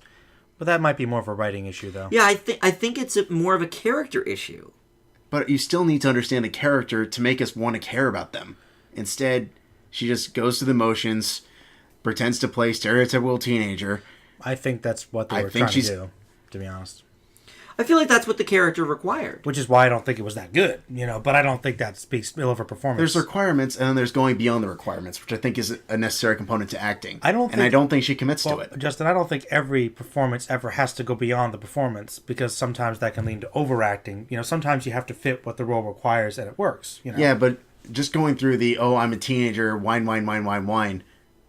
But that might be more of a writing issue, though. Yeah, I think it's more of a character issue. But you still need to understand the character to make us want to care about them. Instead, she just goes through the motions, pretends to play stereotypical teenager. I think that's what they were trying to do, to be honest. I feel like that's what the character required. Which is why I don't think it was that good, but I don't think that speaks ill of her performance. There's requirements, and then there's going beyond the requirements, which I think is a necessary component to acting. I don't think she commits to it. Justin, I don't think every performance ever has to go beyond the performance, because sometimes that can lead to overacting. Sometimes you have to fit what the role requires, and it works. Yeah, but just going through I'm a teenager, whine,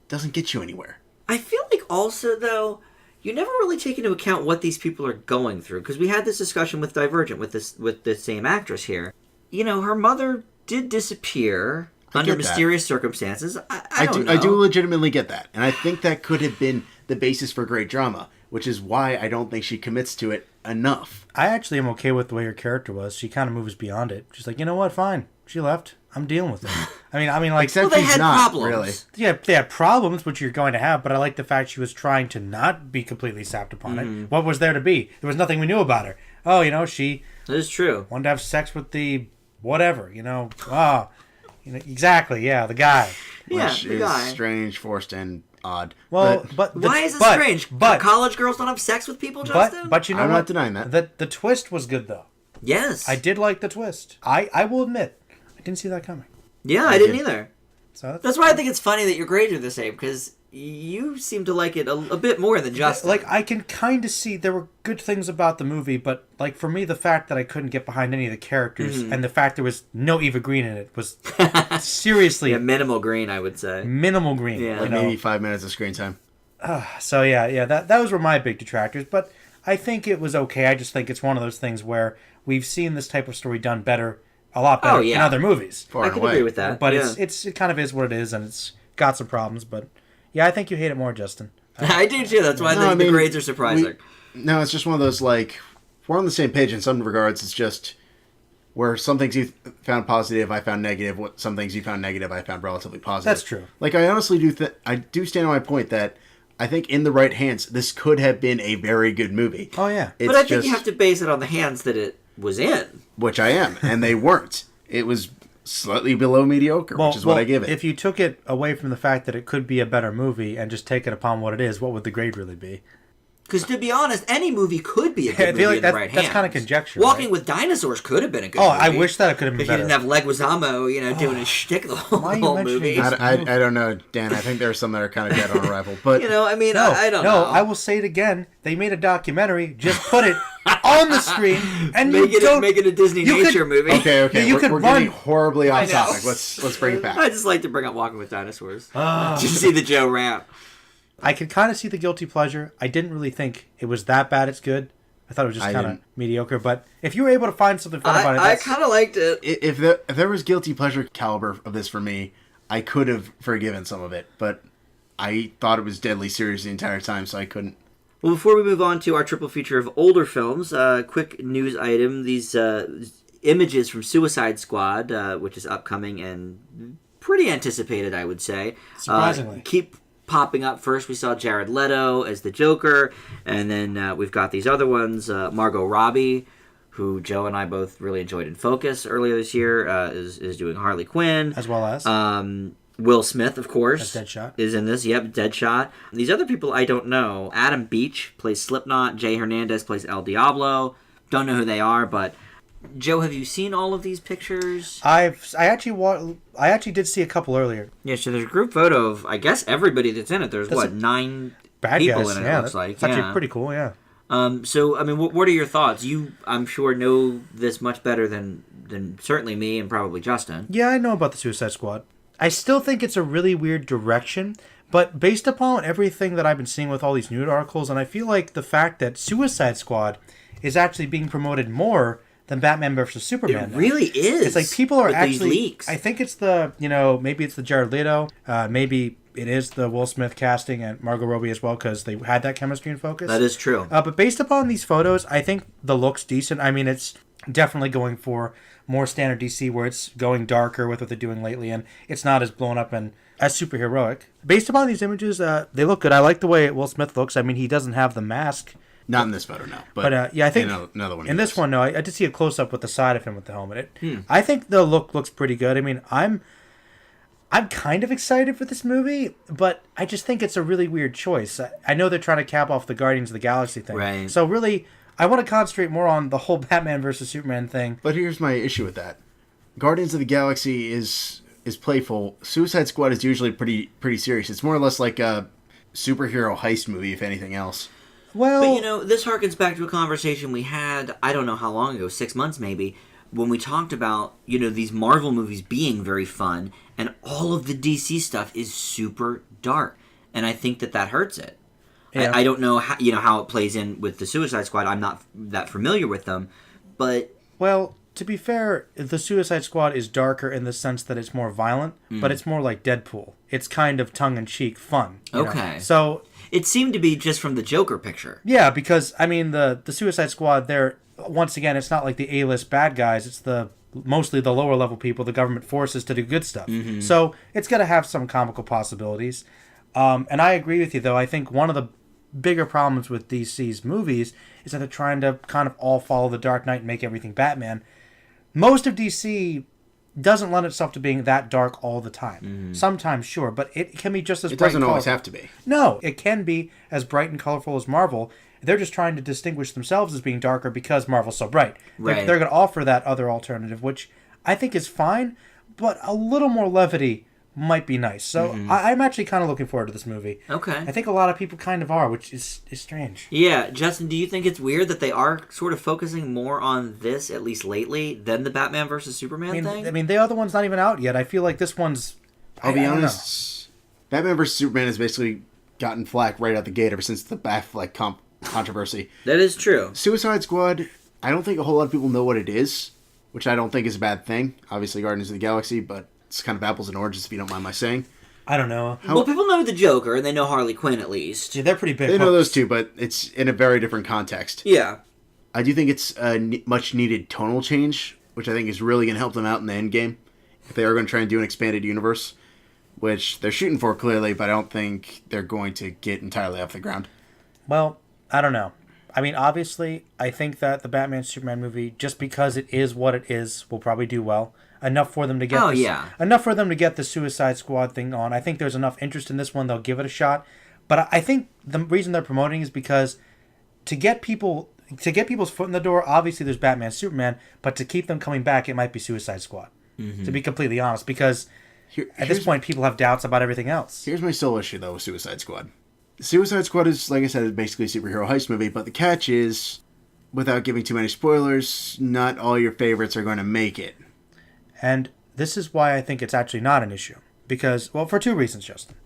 doesn't get you anywhere. I feel like also, though... you never really take into account what these people are going through, because we had this discussion with Divergent with the same actress here. Her mother did disappear under mysterious circumstances. I don't know. I do legitimately get that, and I think that could have been the basis for great drama, which is why I don't think she commits to it enough. I actually am okay with the way her character was. She kind of moves beyond it. She's like, you know what? Fine. She left. I'm dealing with it. I mean, like, except they he's had not problems. really. Yeah, they had problems, which you're going to have. But I like the fact she was trying to not be completely sapped upon it. What was there to be? There was nothing we knew about her. Oh, she that is true. Wanted to have sex with the whatever. Exactly. Yeah, the guy. Yeah, which the is guy. Strange, forced, and odd. Well, why is it strange? But college girls don't have sex with people, Justin. But you know I'm what? not denying that. The twist was good though. Yes, I did like the twist. I will admit, I didn't see that coming. Yeah, I didn't either. So that's why I think it's funny that your grades are the same, because you seem to like it a bit more than Justin. Like, I can kind of see there were good things about the movie, but like for me, the fact that I couldn't get behind any of the characters and the fact there was no Eva Green in it was seriously minimal green, I would say. Minimal green. Yeah. Maybe 5 minutes of screen time. So yeah, those were my big detractors, but I think it was okay. I just think it's one of those things where we've seen this type of story done a lot better in other movies. I can agree with that. But it kind of is what it is, and it's got some problems. But yeah, I think you hate it more, Justin. I do too. That's why the grades are surprising. No, it's just one of those, like, we're on the same page in some regards. It's just where some things you found positive, I found negative. Some things you found negative, I found relatively positive. That's true. Like, I honestly do stand on my point that I think in the right hands, this could have been a very good movie. Oh, yeah. But I think you have to base it on the hands that it was in. Which I am, and they weren't. It was slightly below mediocre, which is what I give it. If you took it away from the fact that it could be a better movie and just take it upon what it is, what would the grade really be? Because to be honest, any movie could be a good movie in the right hands. That's kind of conjecture. Walking with Dinosaurs could have been a good movie. I wish that it could have been if better. If you didn't have Leguizamo, doing his shtick the whole movie. I don't know, Dan. I think there's some that are kind of dead on arrival. But I don't know. I will say it again. They made a documentary. Just put it on the screen and make it a Disney nature movie. Okay. We're getting horribly off topic. Let's bring it back. I just like to bring up Walking with Dinosaurs. Just see the Joe rant. I could kind of see the guilty pleasure. I didn't really think it was that bad. It's good. I thought it was just kind of mediocre. But if you were able to find something fun about it, I kind of liked it. If there was guilty pleasure caliber of this for me, I could have forgiven some of it. But I thought it was deadly serious the entire time, so I couldn't. Well, before we move on to our triple feature of older films, quick news item. These images from Suicide Squad, which is upcoming and pretty anticipated, I would say. Surprisingly. popping up. First, we saw Jared Leto as the Joker, and then we've got these other ones. Margot Robbie, who Joe and I both really enjoyed in Focus earlier this year, is doing Harley Quinn. As well as Will Smith, of course, as Deadshot. is in this. Yep, Deadshot. These other people I don't know. Adam Beach plays Slipknot. Jay Hernandez plays El Diablo. Don't know who they are, but Joe, have you seen all of these pictures? I actually did see a couple earlier. Yeah, so there's a group photo of, I guess, everybody that's in it. There's, 9 bad people guys, in it, yeah, it looks like. It's actually pretty cool, yeah. So, I mean, what are your thoughts? You, I'm sure, know this much better than certainly me and probably Justin. Yeah, I know about the Suicide Squad. I still think it's a really weird direction, but based upon everything that I've been seeing with all these news articles, and I feel like the fact that Suicide Squad is actually being promoted more than Batman vs. Superman. It really is. It's like people are with actually... these leaks. I think it's maybe it's the Jared Leto, maybe it is the Will Smith casting and Margot Robbie as well, because they had that chemistry in Focus. That is true. But based upon these photos, I think the look's decent. I mean, it's definitely going for more standard DC, where it's going darker with what they're doing lately, and it's not as blown up and as superheroic. Based upon these images, they look good. I like the way Will Smith looks. I mean, he doesn't have the mask. Not in this photo, no. But yeah, I think another one. In this one, no, I did see a close up with the side of him with the helmet. I think the look looks pretty good. I mean, I'm kind of excited for this movie, but I just think it's a really weird choice. I know they're trying to cap off the Guardians of the Galaxy thing, right? So really, I want to concentrate more on the whole Batman versus Superman thing. But here's my issue with that: Guardians of the Galaxy is playful. Suicide Squad is usually pretty serious. It's more or less like a superhero heist movie, if anything else. Well, but this harkens back to a conversation we had, I don't know how long ago, 6 months maybe, when we talked about, these Marvel movies being very fun, and all of the DC stuff is super dark. And I think that hurts it. Yeah. I don't know how it plays in with the Suicide Squad. I'm not that familiar with them, but... Well, to be fair, the Suicide Squad is darker in the sense that it's more violent, but it's more like Deadpool. It's kind of tongue-in-cheek fun. Okay. So... It seemed to be just from the Joker picture. Yeah, because, I mean, the Suicide Squad, they're, once again, it's not like the A-list bad guys. It's mostly the lower-level people, the government forces to do good stuff. Mm-hmm. So it's going to have some comical possibilities. And I agree with you, though. I think one of the bigger problems with DC's movies is that they're trying to kind of all follow the Dark Knight and make everything Batman. Most of DC doesn't lend itself to being that dark all the time. Mm-hmm. Sometimes, sure, but it can be just as bright. It doesn't always have to be. No, it can be as bright and colorful as Marvel. They're just trying to distinguish themselves as being darker because Marvel's so bright. Right. They're going to offer that other alternative, which I think is fine, but a little more levity might be nice. So I'm actually kind of looking forward to this movie. Okay. I think a lot of people kind of are, which is strange. Yeah. Justin, do you think it's weird that they are sort of focusing more on this, at least lately, than the Batman versus Superman thing? I mean, the other one's not even out yet. I feel like this one's... I'll be honest, Batman versus Superman has basically gotten flack right out the gate ever since the Batfleck controversy. That is true. Suicide Squad, I don't think a whole lot of people know what it is, which I don't think is a bad thing. Obviously, Guardians of the Galaxy, but... It's kind of apples and oranges, if you don't mind my saying. I don't know. Well, people know the Joker, and they know Harley Quinn, at least. Yeah, they're pretty big. They know those two, but it's in a very different context. Yeah. I do think it's a much-needed tonal change, which I think is really going to help them out in the end game. If they are going to try and do an expanded universe, which they're shooting for, clearly, but I don't think they're going to get entirely off the ground. Well, I don't know. I mean, obviously, I think that the Batman-Superman movie, just because it is what it is, will probably do well. Enough for them to get enough for them to get the Suicide Squad thing on. I think there's enough interest in this one, they'll give it a shot. But I think the reason they're promoting is because to get people's foot in the door, obviously there's Batman, Superman, but to keep them coming back, it might be Suicide Squad. Mm-hmm. To be completely honest, because at this point people have doubts about everything else. Here's my sole issue though with Suicide Squad. Suicide Squad is, like I said, is basically a superhero heist movie, but the catch is, without giving too many spoilers, not all your favorites are going to make it. And this is why I think it's actually not an issue. Because, well, for two reasons, Justin.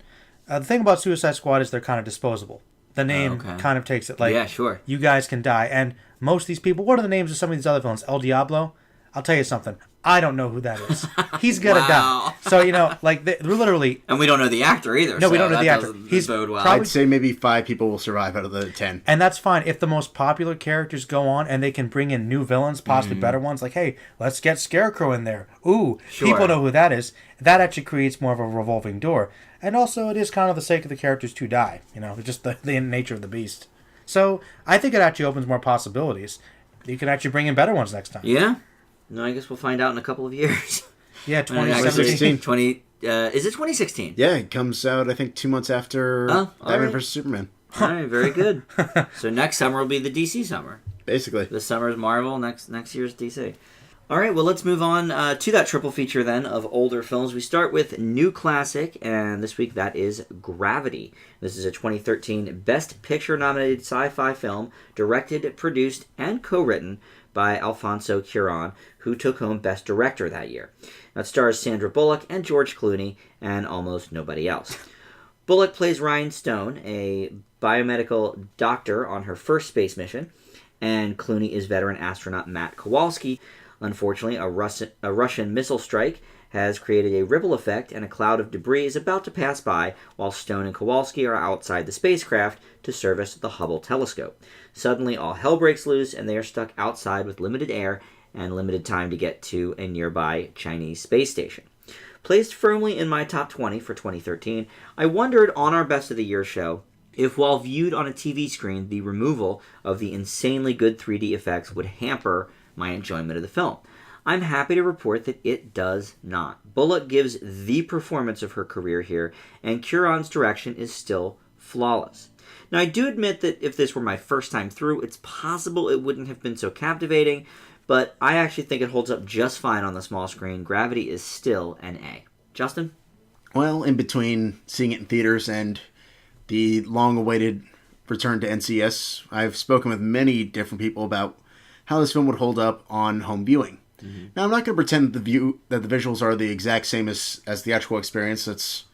The thing about Suicide Squad is they're kind of disposable. The name kind of takes it. Like, yeah, sure. You guys can die. And most of these people, what are the names of some of these other villains? El Diablo? I'll tell you something. I don't know who that is. He's gonna Wow. die. So, like, we're literally... And we don't know the actor either. No, we so don't know that the actor. doesn't He's bode well. probably- I'd say maybe 5 people will survive out of the 10. And that's fine if the most popular characters go on and they can bring in new villains, possibly better ones. Like, hey, let's get Scarecrow in there. Ooh, Sure. people know who that is. That actually creates more of a revolving door. And also, it is kind of the sake of the characters to die. Just the nature of the beast. So, I think it actually opens more possibilities. You can actually bring in better ones next time. Yeah? No, I guess we'll find out in a couple of years. Yeah, 2017. 2017. Is it 2016? Yeah, it comes out, I think, 2 months after all Batman right. vs. Superman. All right, very good. So next summer will be the DC summer. Basically. This summer is Marvel, next year's DC. All right, well, let's move on to that triple feature then of older films. We start with new classic, and this week that is Gravity. This is a 2013 Best Picture nominated sci-fi film, directed, produced, and co-written by Alfonso Cuarón, who took home Best Director that year. Now, it stars Sandra Bullock and George Clooney, and almost nobody else. Bullock plays Ryan Stone, a biomedical doctor on her first space mission, and Clooney is veteran astronaut Matt Kowalski. Unfortunately, a Russian missile strike has created a ripple effect, and a cloud of debris is about to pass by while Stone and Kowalski are outside the spacecraft to service the Hubble telescope. Suddenly, all hell breaks loose, and they are stuck outside with limited air and limited time to get to a nearby Chinese space station. Placed firmly in my top 20 for 2013, I wondered on our Best of the Year show if, while viewed on a TV screen, the removal of the insanely good 3D effects would hamper my enjoyment of the film. I'm happy to report that it does not. Bullock gives the performance of her career here, and Cuarón's direction is still flawless. Now, I do admit that if this were my first time through, it's possible it wouldn't have been so captivating, but I actually think it holds up just fine on the small screen. Gravity is still an A. Justin? Well, in between seeing it in theaters and the long-awaited return to NCS, I've spoken with many different people about how this film would hold up on home viewing. Now, I'm not going to pretend that the visuals are the exact same as the actual experience. That's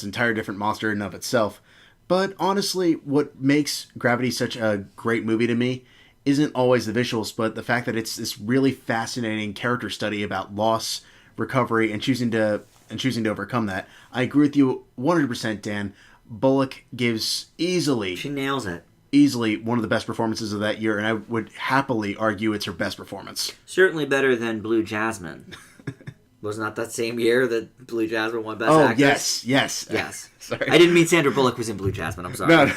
an entire different monster in and of itself. But honestly, what makes Gravity such a great movie to me isn't always the visuals, but the fact that it's this really fascinating character study about loss, recovery, and choosing to overcome that. I agree with you 100%, Dan. Bullock gives She nails it. easily one of the best performances of that year, and I would happily argue it's her best performance. Certainly better than Blue Jasmine. Wasn't that same year that Blue Jasmine won Best Actress? Yes. Sorry. I didn't mean Sandra Bullock was in Blue Jasmine. I'm sorry. No.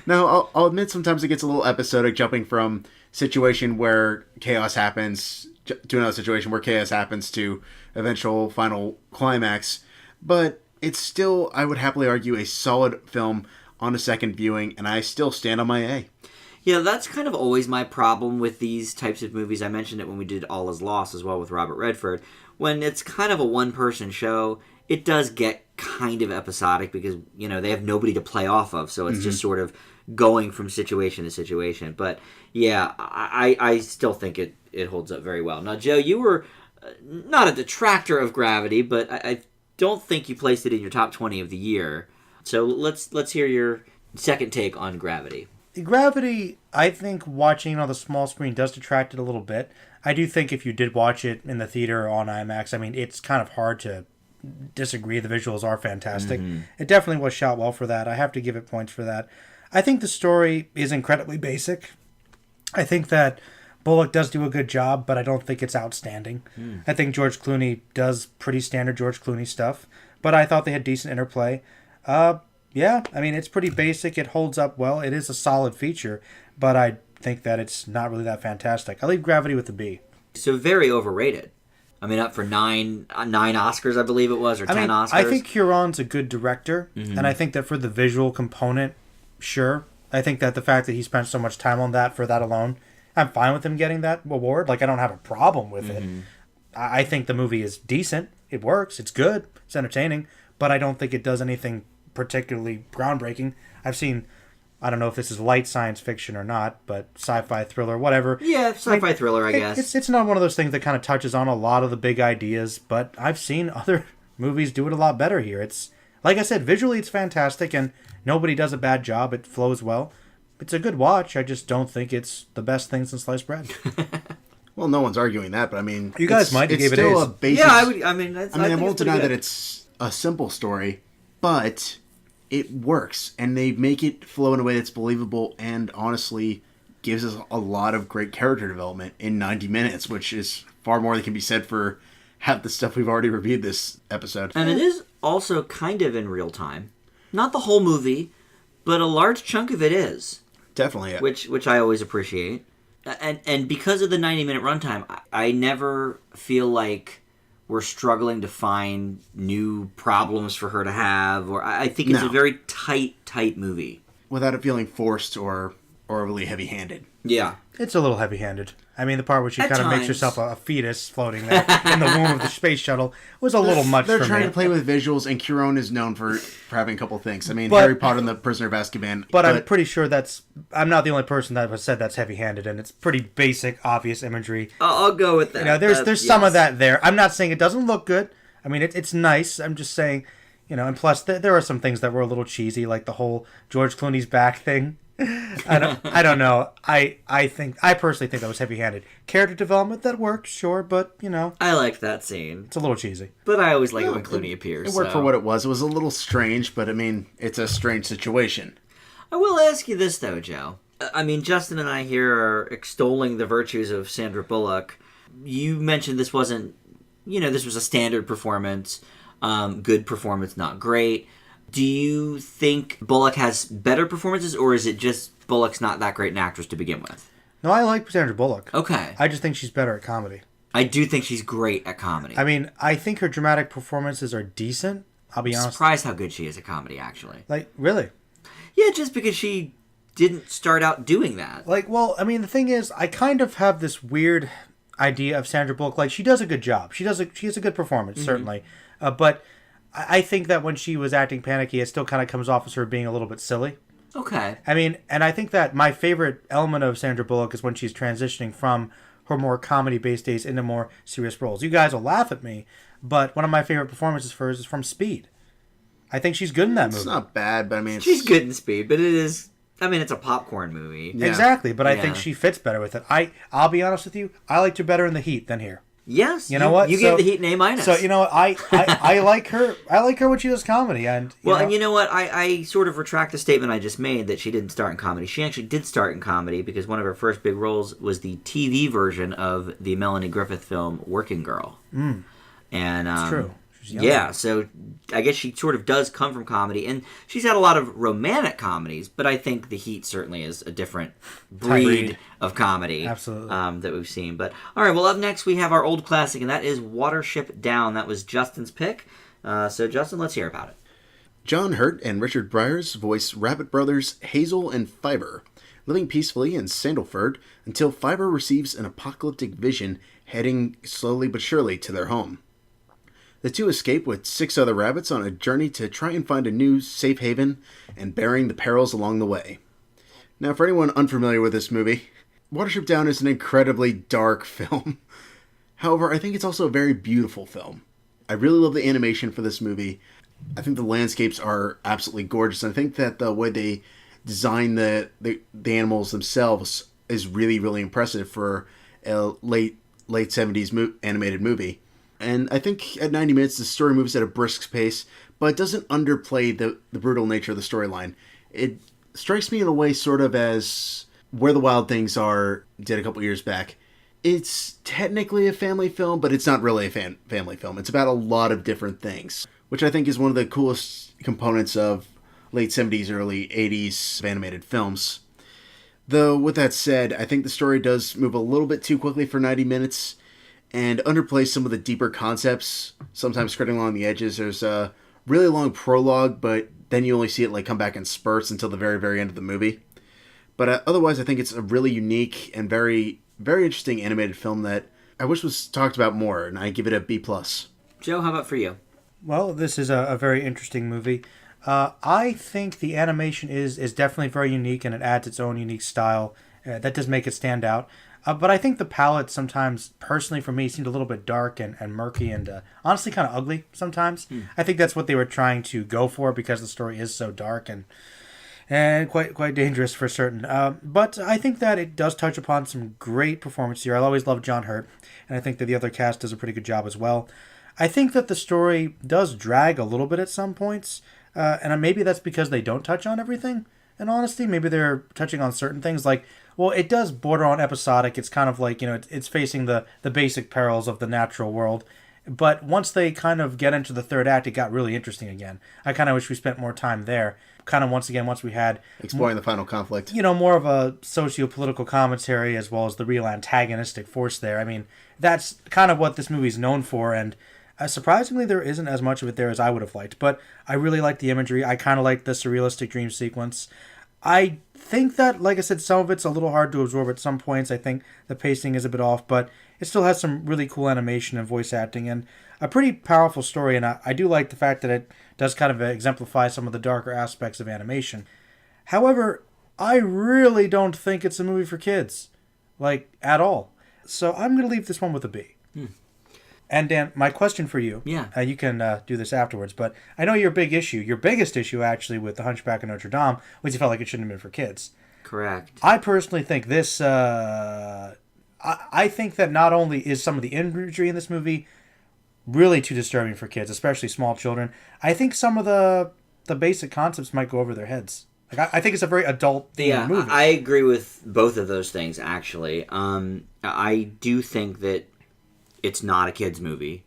No, I'll admit sometimes it gets a little episodic, jumping from situation where chaos happens to another situation where chaos happens to eventual final climax. But it's still, I would happily argue, a solid film on a second viewing, and I still stand on my A. Yeah, that's kind of always my problem with these types of movies. I mentioned it when we did All Is Lost as well with Robert Redford. When it's kind of a one-person show, it does get kind of episodic because, they have nobody to play off of, so it's just sort of going from situation to situation. But, yeah, I still think it holds up very well. Now, Joe, you were not a detractor of Gravity, but I don't think you placed it in your top 20 of the year. So let's hear your second take on Gravity. Gravity, I think watching on the small screen does detract it a little bit. I do think if you did watch it in the theater or on IMAX, it's kind of hard to disagree. The visuals are fantastic. It definitely was shot well for that. I have to give it points for that. I think the story is incredibly basic. I think that Bullock does do a good job, but I don't think it's outstanding. I think George Clooney does pretty standard George Clooney stuff, but I thought they had decent interplay. Yeah, it's pretty basic. It holds up well. It is a solid feature, but I think that it's not really that fantastic. I leave Gravity with a B. So very overrated. Up for nine Oscars, I believe it was, or 10 Oscars. I think Cuarón's a good director, and I think that for the visual component, sure. I think that the fact that he spent so much time on that for that alone, I'm fine with him getting that award. I don't have a problem with it. I think the movie is decent. It works. It's good. It's entertaining. But I don't think it does anything particularly groundbreaking. I've seen, I don't know if this is light science fiction or not, but sci-fi thriller, whatever. Yeah, sci-fi thriller, I guess. It's not one of those things that kind of touches on a lot of the big ideas, but I've seen other movies do it a lot better here. It's, like I said, visually it's fantastic, and nobody does a bad job. It flows well. It's a good watch. I just don't think it's the best thing since sliced bread. Well, no one's arguing that, but I mean... You guys it's, might. You it's gave it still A's. a basic... Yeah, I would. I mean, that's, I think won't it's pretty deny good. that it's a simple story, but it works, and they make it flow in a way that's believable and honestly gives us a lot of great character development in 90 minutes, which is far more than can be said for half the stuff we've already reviewed this episode. And it is also kind of in real time. Not the whole movie, but a large chunk of it is. Definitely. Which I always appreciate. And because of the 90-minute runtime, I never feel like we're struggling to find new problems for her to have. Or I think it's a very tight movie. Without it feeling forced or overly heavy-handed. Yeah. It's a little heavy-handed. I mean, the part where she At kind of makes times. herself a fetus floating there in the womb of the space shuttle was a little much for me. They're trying to play with visuals, and Cuarón is known for having a couple things. I mean, But- Harry Potter and the Prisoner of Azkaban. But I'm pretty sure I'm not the only person that has said that's heavy-handed, and it's pretty basic, obvious imagery. I'll go with that. You know, there's some of that there. I'm not saying it doesn't look good. I mean, it's nice. I'm just saying, you know, and plus there are some things that were a little cheesy, like the whole George Clooney's back thing. I don't know. I personally think that was heavy-handed. Character development that worked, sure, but you know, I liked that scene. it's a little cheesy. But I always like it when Clooney appears. It worked for what it was. It was a little strange, but I mean, it's a strange situation. I will ask you this, though, Joe. I mean, Justin and I here are extolling the virtues of Sandra Bullock. You mentioned this wasn't, this was a standard performance. Good performance, not great. Do you think Bullock has better performances, or is it just Bullock's not that great an actress to begin with? No, I like Sandra Bullock. Okay. I just think she's better at comedy. I do think she's great at comedy. I mean, I think her dramatic performances are decent. I'll be I'm honest. surprised how good she is at comedy, actually. Like, really? Yeah, just because she didn't start out doing that. Like, well, I mean, the thing is, I kind of have this weird idea of Sandra Bullock. Like, she does a good job. She has a good performance, certainly. But I think that when she was acting panicky, it still kind of comes off as her being a little bit silly. Okay. I mean, and I think that my favorite element of Sandra Bullock is when she's transitioning from her more comedy-based days into more serious roles. You guys will laugh at me, but one of my favorite performances for her is from Speed. I think she's good in that movie. It's not bad, but I mean... She's good in Speed, but it is... I mean, it's a popcorn movie. Yeah. Exactly, but I Yeah. think she fits better with it. I'll be honest with you, I liked her better in The Heat than here. Yes. You know what? You gave the Heat an A-. So, you know what? I like her. I like her when she does comedy. And And you know what? I sort of retract the statement I just made that she didn't start in comedy. She actually did start in comedy because one of her first big roles was the TV version of the Melanie Griffith film Working Girl. And it's true. She's young. Yeah, so I guess she sort of does come from comedy, and she's had a lot of romantic comedies, but I think The Heat certainly is a different breed of comedy. Absolutely. That we've seen. But all right, well, up next we have our old classic, and that is Watership Down. That was Justin's pick. So Justin, let's hear about it. John Hurt and Richard Briers voice Rabbit brothers Hazel and Fiber, living peacefully in Sandalford until Fiber receives an apocalyptic vision heading slowly but surely to their home. The two escape with 6 other rabbits on a journey to try and find a new safe haven and bearing the perils along the way. Now, for anyone unfamiliar with this movie, Watership Down is an incredibly dark film. However, I think it's also a very beautiful film. I really love the animation for this movie. I think the landscapes are absolutely gorgeous. And I think that the way they design the animals themselves is really, really impressive for a late 70s animated movie. And I think at 90 minutes, the story moves at a brisk pace, but it doesn't underplay the brutal nature of the storyline. It strikes me in a way sort of as Where the Wild Things Are did a couple years back. It's technically a family film, but it's not really a family film. It's about a lot of different things, which I think is one of the coolest components of late 70s, early 80s animated films. Though, with that said, I think the story does move a little bit too quickly for 90 minutes, and underplays some of the deeper concepts, sometimes skirting along the edges. There's a really long prologue, but then you only see it come back in spurts until the very, very end of the movie. But otherwise, I think it's a really unique and very, very interesting animated film that I wish was talked about more, and I give it a B+. Joe, how about for you? Well, this is a very interesting movie. I think the animation is definitely very unique, and it adds its own unique style. That does make it stand out. But I think the palette sometimes, personally for me, seemed a little bit dark and murky and honestly kind of ugly sometimes. I think that's what they were trying to go for because the story is so dark and and quite dangerous for certain. But I think that it does touch upon some great performance here. I always loved John Hurt, and I think that the other cast does a pretty good job as well. I think that the story does drag a little bit at some points, and maybe that's because they don't touch on everything. In honesty, maybe they're touching on certain things like, well, it does border on episodic. It's kind of like, it's facing the basic perils of the natural world. But once they kind of get into the third act, it got really interesting again. I kind of wish we spent more time there. Kind of once we had exploring the final conflict. More of a socio-political commentary as well as the real antagonistic force there. I mean, that's kind of what this movie's known for, and surprisingly, there isn't as much of it there as I would have liked. But I really like the imagery. I kind of like the surrealistic dream sequence. I think that, like I said, some of it's a little hard to absorb at some points. I think the pacing is a bit off, but it still has some really cool animation and voice acting and a pretty powerful story. And I do like the fact that it does kind of exemplify some of the darker aspects of animation. However, I really don't think it's a movie for kids, at all. So I'm going to leave this one with a B. And Dan, my question for you, you can do this afterwards, but I know your biggest issue actually with The Hunchback of Notre Dame was you felt like it shouldn't have been for kids. Correct. I personally think this, I think that not only is some of the imagery in this movie really too disturbing for kids, especially small children, I think some of the basic concepts might go over their heads. I think it's a very adult-themed movie. I agree with both of those things, actually. I do think that it's not a kid's movie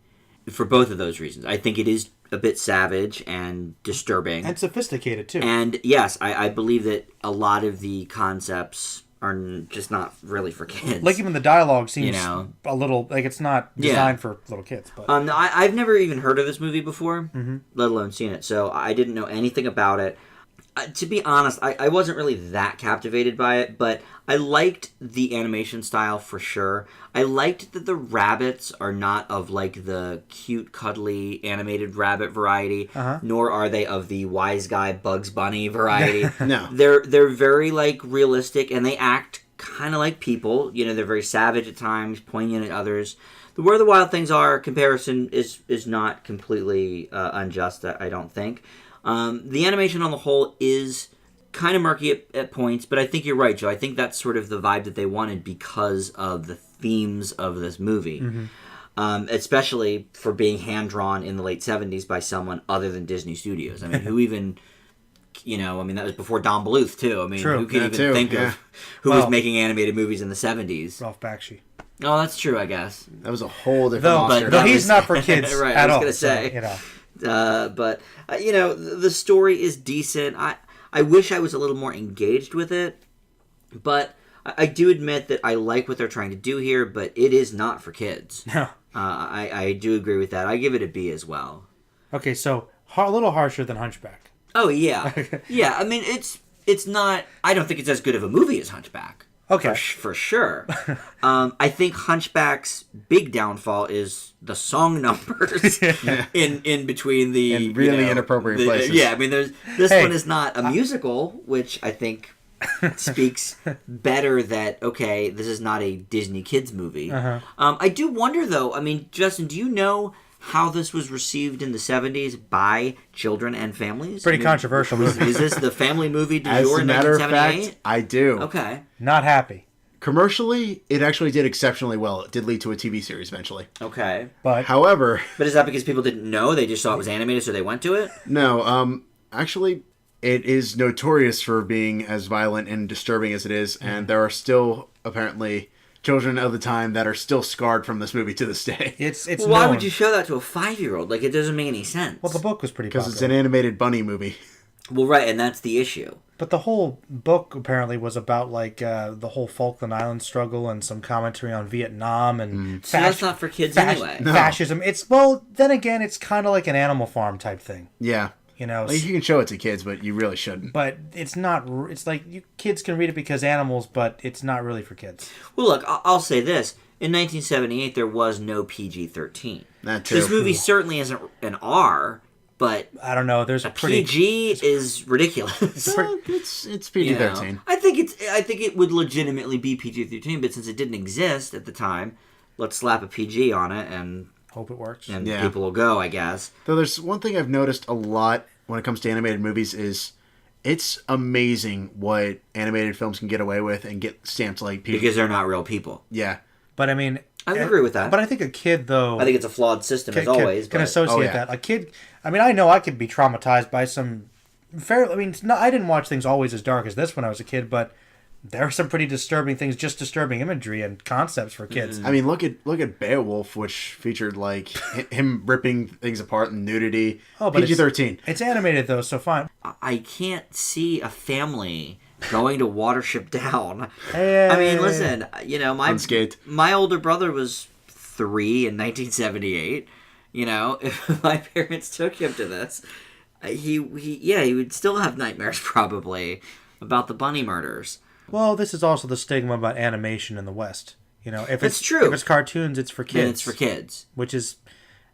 for both of those reasons. I think it is a bit savage and disturbing. And sophisticated, too. And yes, I believe that a lot of the concepts are just not really for kids. Even the dialogue seems a little, it's not designed for little kids. But I've never even heard of this movie before, let alone seen it. So I didn't know anything about it. To be honest, I wasn't really that captivated by it, but I liked the animation style for sure. I liked that the rabbits are not of the cute, cuddly, animated rabbit variety, nor are they of the wise guy Bugs Bunny variety. No. They're very realistic, and they act kind of like people. They're very savage at times, poignant at others. The Where the Wild Things Are comparison is not completely unjust, I don't think. The animation on the whole is kind of murky at points, but I think you're right, Joe. I think that's sort of the vibe that they wanted because of the themes of this movie. Especially for being hand-drawn in the late 70s by someone other than Disney Studios. I mean, who even... that was before Don Bluth, too. I mean, True. Who could even think of who was making animated movies in the 70s? Ralph Bakshi. Oh, that's true, I guess. That was a whole different monster. Though he's not for kids right, at all. I was going to say. But the story is decent. I wish I was a little more engaged with it, but I do admit that I like what they're trying to do here, but it is not for kids. No. I do agree with that. I give it a B as well. Okay, so a little harsher than Hunchback. Oh, yeah. Yeah, I mean, it's not... I don't think it's as good of a movie as Hunchback. Okay. For sure. I think Hunchback's big downfall is the song numbers in between the... In really inappropriate places. Yeah, I mean, this one is not a musical, which I think speaks better that, okay, this is not a Disney kids movie. I do wonder, though, I mean, Justin, do you know how this was received in the 70s by children and families? Pretty controversial. Is this the family movie du As jour a in matter of 1978? fact, I do. Okay. Not happy. Commercially, it actually did exceptionally well. It did lead to a TV series eventually. Okay. However... But is that because people didn't know? They just saw it was animated, so they went to it? No, actually, it is notorious for being as violent and disturbing as it is, and there are still, apparently... children of the time that are still scarred from this movie to this day. It's well, why would you show that to a 5-year-old? It doesn't make any sense. Well, the book was pretty Because popular. it's an animated bunny movie. Well, right, and that's the issue. But the whole book apparently was about the whole Falkland Island struggle and some commentary on Vietnam and So that's not for kids anyway. No. fascism. Then again, it's kind of like an Animal Farm type thing. Yeah. You can show it to kids, but you really shouldn't. But it's not. It's kids can read it because animals, but it's not really for kids. Well, look, I'll say this. In 1978, there was no PG-13. That too. This movie certainly isn't an R, but I don't know. There's a pretty PG is ridiculous. It's PG-13. I think it would legitimately be PG-13, but since it didn't exist at the time, let's slap a PG on it and hope it works. And people will go, I guess. Though there's one thing I've noticed a lot when it comes to animated movies is It's amazing what animated films can get away with and get stamped like people. Because they're not real people. Yeah. But I mean, I would agree with that. But I think a kid, though, I think it's a flawed system as always. Can but... associate that. A kid. I mean, I know I could be traumatized by some. I mean, I didn't watch things always as dark as this when I was a kid, but there are some pretty disturbing things, just disturbing imagery and concepts for kids. I mean, look at Beowulf, which featured like him ripping things apart and nudity. Oh, but PG-13. It's animated though, so fine. I can't see a family going to Watership Down. Hey. I mean, listen, you know, my older brother was 3 in 1978. You know, if my parents took him to this, he would still have nightmares probably about the bunny murders. Well, this is also the stigma about animation in the West. You know, if it's true. If it's cartoons, it's for kids. Then it's for kids, which is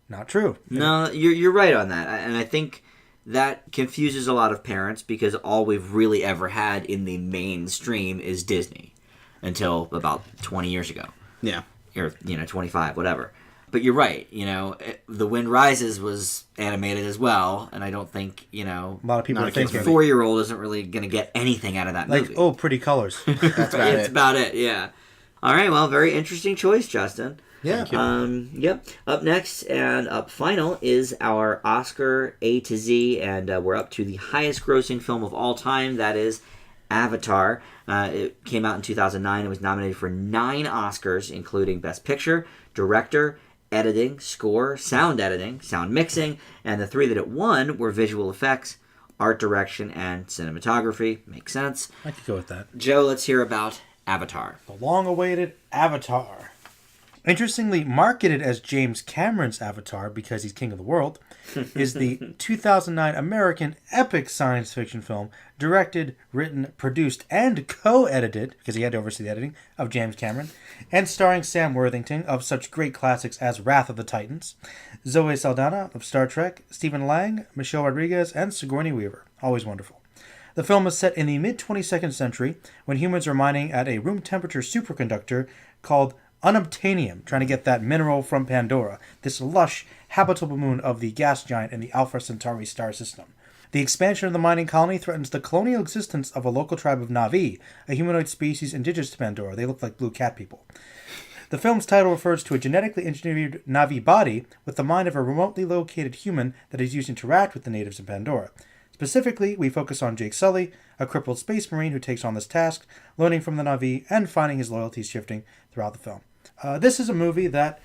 not true. No, you're right on that, and I think that confuses a lot of parents because all we've really ever had in the mainstream is Disney until about 20 years ago. Yeah, or 25, whatever. But you're right. You know, The Wind Rises was animated as well, and I don't think a lot of people are thinking 4-year-old isn't really going to get anything out of that movie. Oh, pretty colors. That's about It's about it. Yeah. All right. Well, very interesting choice, Justin. Yeah. Yep. Up next and up final is our Oscar A to Z, and we're up to the highest grossing film of all time. That is Avatar. It came out in 2009. It was nominated for 9 Oscars, including Best Picture, Director, Editing, Score, Sound Editing, Sound Mixing, and the 3 that it won were Visual Effects, Art Direction, and Cinematography. Makes sense. I could go with that. Joe, let's hear about Avatar. The long-awaited Avatar. Interestingly marketed as James Cameron's Avatar because he's king of the world, is the 2009 American epic science fiction film directed, written, produced, and co-edited, because he had to oversee the editing, of James Cameron, and starring Sam Worthington of such great classics as Wrath of the Titans, Zoe Saldana of Star Trek, Stephen Lang, Michelle Rodriguez, and Sigourney Weaver. Always wonderful. The film is set in the mid-22nd century when humans are mining at a room-temperature superconductor called unobtainium, trying to get that mineral from Pandora, this lush, habitable moon of the gas giant in the Alpha Centauri star system. The expansion of the mining colony threatens the colonial existence of a local tribe of Na'vi, a humanoid species indigenous to Pandora. They look like blue cat people. The film's title refers to a genetically engineered Na'vi body with the mind of a remotely located human that is used to interact with the natives in Pandora. Specifically, we focus on Jake Sully, a crippled space marine who takes on this task, learning from the Na'vi and finding his loyalties shifting throughout the film. This is a movie that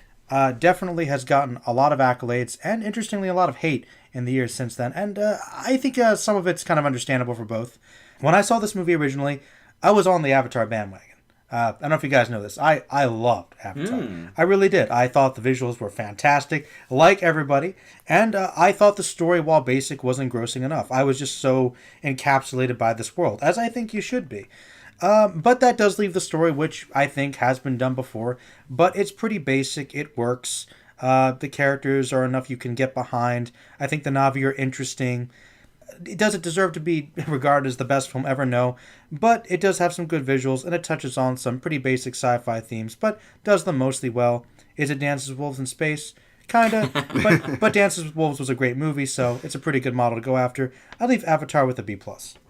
definitely has gotten a lot of accolades and, interestingly, a lot of hate in the years since then. And I think some of it's kind of understandable for both. When I saw this movie originally, I was on the Avatar bandwagon. I don't know if you guys know this. I loved Avatar. I really did. I thought the visuals were fantastic, like everybody. And I thought the story, while basic, was engrossing enough. I was just so encapsulated by this world, as I think you should be. But that does leave the story, which I think has been done before. But it's pretty basic. It works. The characters are enough you can get behind. I think the Na'vi are interesting. Does it deserve to be regarded as the best film ever? No. But it does have some good visuals, and it touches on some pretty basic sci-fi themes, but does them mostly well. Is it Dances with Wolves in Space? Kinda. but Dances with Wolves was a great movie, so it's a pretty good model to go after. I'll leave Avatar with a B+.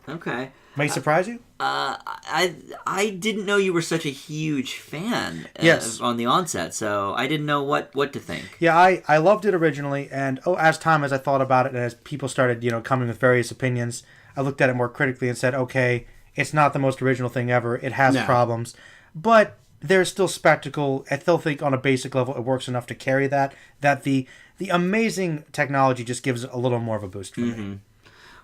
Okay. May surprise you? I didn't know you were such a huge fan Yes. on the onset, so I didn't know what to think. Yeah, I loved it originally, and as I thought about it, and as people started, coming with various opinions, I looked at it more critically and said, okay, it's not the most original thing ever. It has problems, but there's still spectacle. I still think on a basic level it works enough to carry that the amazing technology just gives it a little more of a boost for me.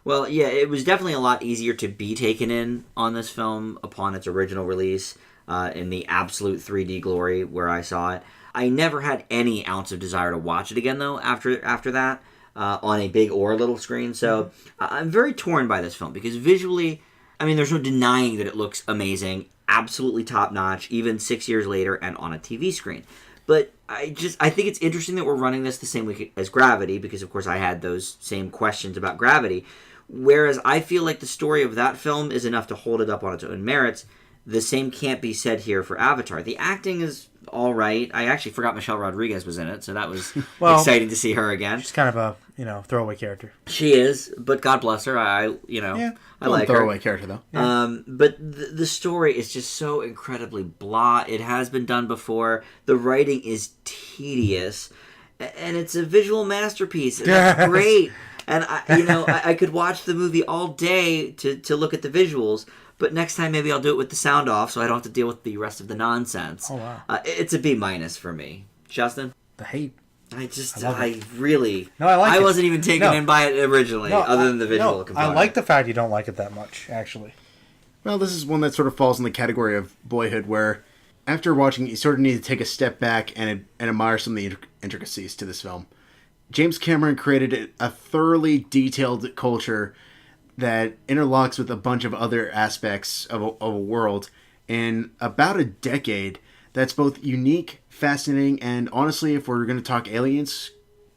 Well, yeah, it was definitely a lot easier to be taken in on this film upon its original release in the absolute 3D glory where I saw it. I never had any ounce of desire to watch it again, though, after that, on a big or little screen. So I'm very torn by this film because visually, I mean, there's no denying that it looks amazing, absolutely top-notch, even 6 years later and on a TV screen. But I think it's interesting that we're running this the same week as Gravity because, of course, I had those same questions about Gravity. Whereas I feel like the story of that film is enough to hold it up on its own merits. The same can't be said here for Avatar. The acting is all right. I actually forgot Michelle Rodriguez was in it, so that was Well, exciting to see her again. She's kind of a throwaway character. She is, but God bless her. I like her. Throwaway character though. Yeah. But the story is just so incredibly blah. It has been done before. The writing is tedious, and it's a visual masterpiece. And that's great. And I could watch the movie all day to look at the visuals. But next time, maybe I'll do it with the sound off, so I don't have to deal with the rest of the nonsense. Oh wow! It's a B- for me. Justin, The hate. I really. No, I like it. I wasn't even taken in by it originally, other than the visual component. I like the fact you don't like it that much, actually. Well, this is one that sort of falls in the category of Boyhood, where after watching it, you sort of need to take a step back and admire some of the intricacies to this film. James Cameron created a thoroughly detailed culture that interlocks with a bunch of other aspects of a world in about a decade that's both unique, fascinating, and honestly, if we're going to talk aliens,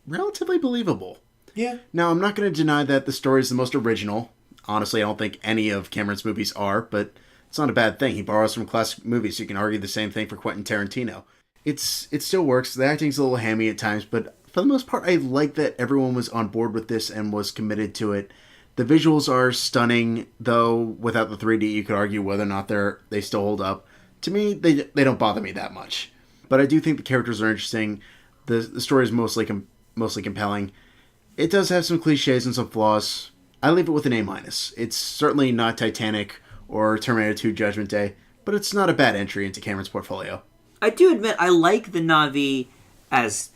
relatively believable. Yeah. Now, I'm not going to deny that the story is the most original. Honestly, I don't think any of Cameron's movies are, but it's not a bad thing. He borrows from classic movies, so you can argue the same thing for Quentin Tarantino. It still works. The acting's a little hammy at times, but for the most part, I like that everyone was on board with this and was committed to it. The visuals are stunning, though without the 3D, you could argue whether or not they still hold up. To me, they don't bother me that much. But I do think the characters are interesting. The story is mostly compelling. It does have some cliches and some flaws. I leave it with an A-. It's certainly not Titanic or Terminator 2 Judgment Day, but it's not a bad entry into Cameron's portfolio. I do admit I like the Na'vi as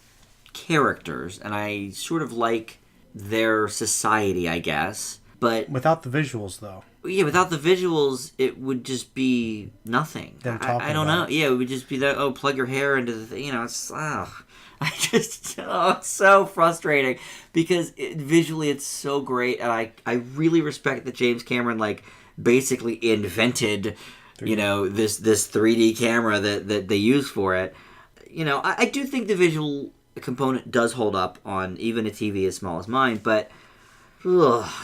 characters, and I sort of like their society, I guess. But Without the visuals, though. yeah, without the vituals, it would just be nothing. I don't know. Yeah, it would just be that, plug your hair into the thing. It's, it's so frustrating because visually it's so great. And I really respect that James Cameron, basically invented, 3D. This 3D camera that they use for it. I do think the visual component does hold up on even a TV as small as mine, but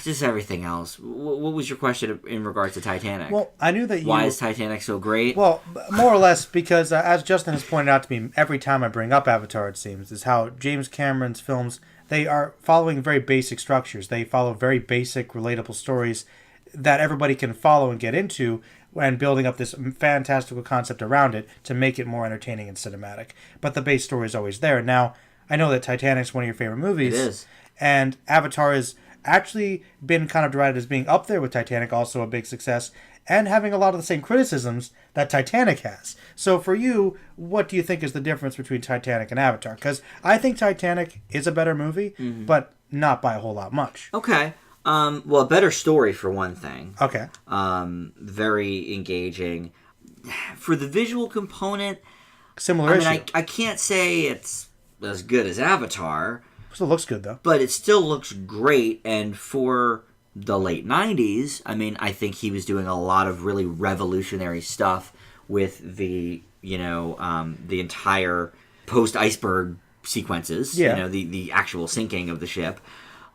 just everything else. What was your question in regards to Titanic? Well, I knew that Why is Titanic so great? Well, more or less because, as Justin has pointed out to me every time I bring up Avatar, it seems, is how James Cameron's films, they are following very basic structures. They follow very basic, relatable stories that everybody can follow and get into, and building up this fantastical concept around it to make it more entertaining and cinematic. But the base story is always there. Now, I know that Titanic's one of your favorite movies. It is. And Avatar has actually been kind of derided as being up there with Titanic, also a big success, and having a lot of the same criticisms that Titanic has. So for you, what do you think is the difference between Titanic and Avatar? Because I think Titanic is a better movie, but not by a whole lot much. Okay. Well, a better story for one thing. Okay. Very engaging. For the visual component, Similar issue. I can't say it's as good as Avatar. Still looks good, though. But it still looks great, and for the late 90s, I think he was doing a lot of really revolutionary stuff with the entire post-iceberg sequences. Yeah. The actual sinking of the ship.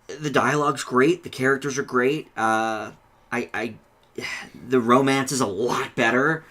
The dialogue's great. The characters are great. The romance is a lot better.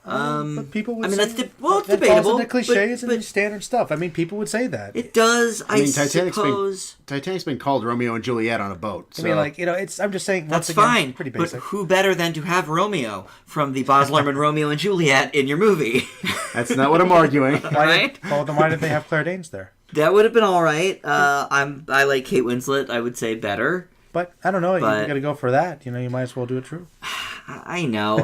But people would say that's that it's falls debatable. into cliches but and standard stuff. People would say that. It does. I Titanic's suppose. Taitanic's been called Romeo and Juliet on a boat. So. It's. I'm just saying. That's once again, fine. Pretty basic. But who better than to have Romeo from the Baz Luhrmann Romeo and Juliet in your movie? That's not what I'm arguing. Right? Well, then why did they have Claire Danes there? That would have been all right. I like Kate Winslet. I would say better. But I don't know. You got to go for that. You might as well do it true. I know.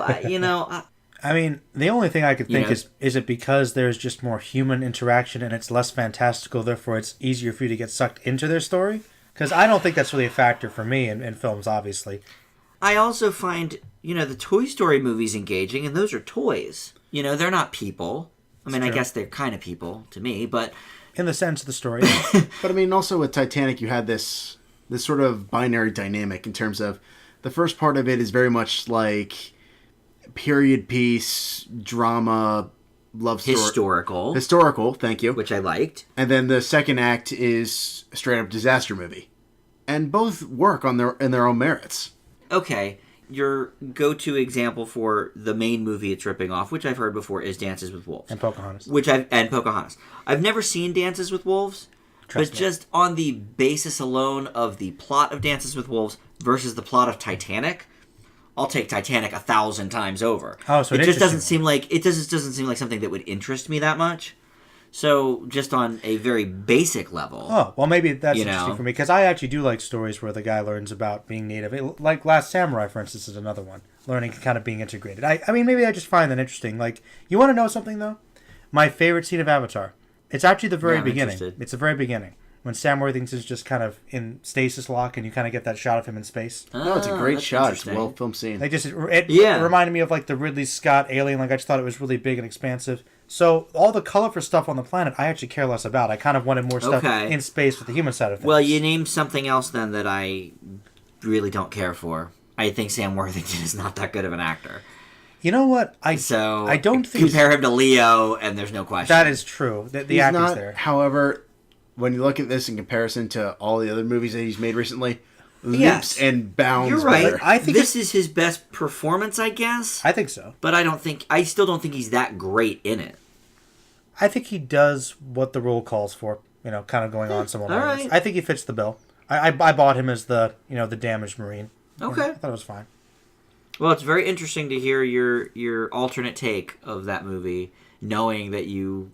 The only thing I could think is it because there's just more human interaction and it's less fantastical, therefore it's easier for you to get sucked into their story? Because I don't think that's really a factor for me in films, obviously. I also find, the Toy Story movies engaging, and those are toys. They're not people. I guess they're kind of people to me, but... In the sense of the story. But also with Titanic, you had this sort of binary dynamic in terms of the first part of it is very much like period piece, drama, love story. Historical, thank you. Which I liked. And then the second act is a straight up disaster movie. And both work in their own merits. Okay. your go-to example for the main movie it's ripping off, which I've heard before, is Dances with Wolves. And Pocahontas. And Pocahontas. I've never seen Dances with Wolves, but just on the basis alone of the plot of Dances with Wolves versus the plot of Titanic, I'll take Titanic 1,000 times over. Oh, so it just doesn't seem like something that would interest me that much. So just on a very basic level. Oh, well, maybe that's interesting for me, because I actually do like stories where the guy learns about being native. Like Last Samurai, for instance, is another one. Learning kind of being integrated. I mean, maybe I just find that interesting. Like, you want to know something, though? My favorite scene of Avatar. It's actually the very beginning. Interested. It's the very beginning. When Sam Worthington is just kind of in stasis lock, and you kind of get that shot of him in space. No, it's a great shot. It's a well-filmed scene. Like, it reminded me of like the Ridley Scott Alien. Like, I just thought it was really big and expansive. So all the colorful stuff on the planet, I actually care less about. I kind of wanted more stuff in space with the human side of things. Well, you named something else then that I really don't care for. I think Sam Worthington is not that good of an actor. You know what? I don't think compare him to Leo, and there's no question. That is true. The acting's there. However, when you look at this in comparison to all the other movies that he's made recently, leaps and bounds. You're right. Better. I think this is his best performance, I guess. I think so. But I still don't think he's that great in it. I think he does what the role calls for. Kind of going on somewhere. All right. I think he fits the bill. I bought him as the the damaged Marine. Okay. I thought it was fine. Well, it's very interesting to hear your alternate take of that movie, knowing that you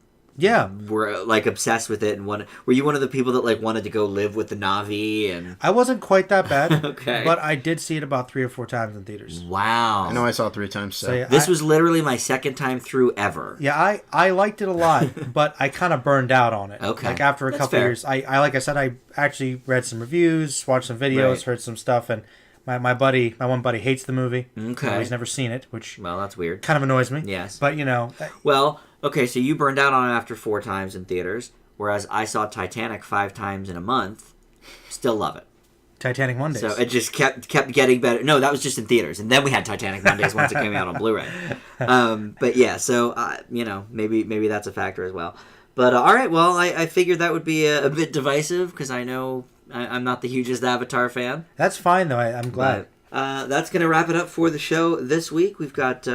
were like obsessed with it, and were you one of the people that like wanted to go live with the Na'vi? And I wasn't quite that bad. Okay, but I did see it about 3 or 4 times in theaters. Wow. I know I saw it 3 times. So this was literally my second time through ever. Yeah, I liked it a lot, but I kind of burned out on it. Okay, like after a couple years, I like I said, I actually read some reviews, watched some videos, heard some stuff, and my one buddy hates the movie. Okay, he's never seen it, which that's weird. Kind of annoys me. Yes, but well. Okay, so you burned out on it after 4 times in theaters, whereas I saw Titanic 5 times in a month. Still love it. Titanic Mondays. So it just kept getting better. No, that was just in theaters, and then we had Titanic Mondays once it came out on Blu-ray. But yeah, so maybe that's a factor as well. But all right, well, I figured that would be a bit divisive because I know I'm not the hugest Avatar fan. That's fine though. I'm glad. But, that's gonna wrap it up for the show this week. We've got.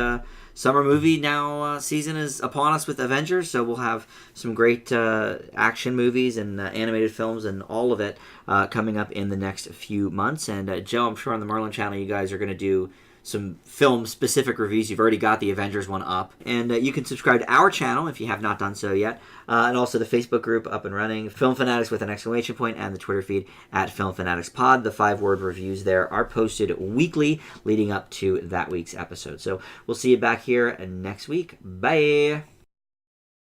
Summer movie now season is upon us with Avengers, so we'll have some great action movies and animated films and all of it coming up in the next few months. And Joe, I'm sure on the Merlin channel you guys are going to do some film-specific reviews. You've already got the Avengers one up. And you can subscribe to our channel if you have not done so yet. And also the Facebook group up and running, Film Fanatics with an exclamation point, and the Twitter feed at Film Fanatics Pod. The 5-word reviews there are posted weekly leading up to that week's episode. So we'll see you back here next week. Bye!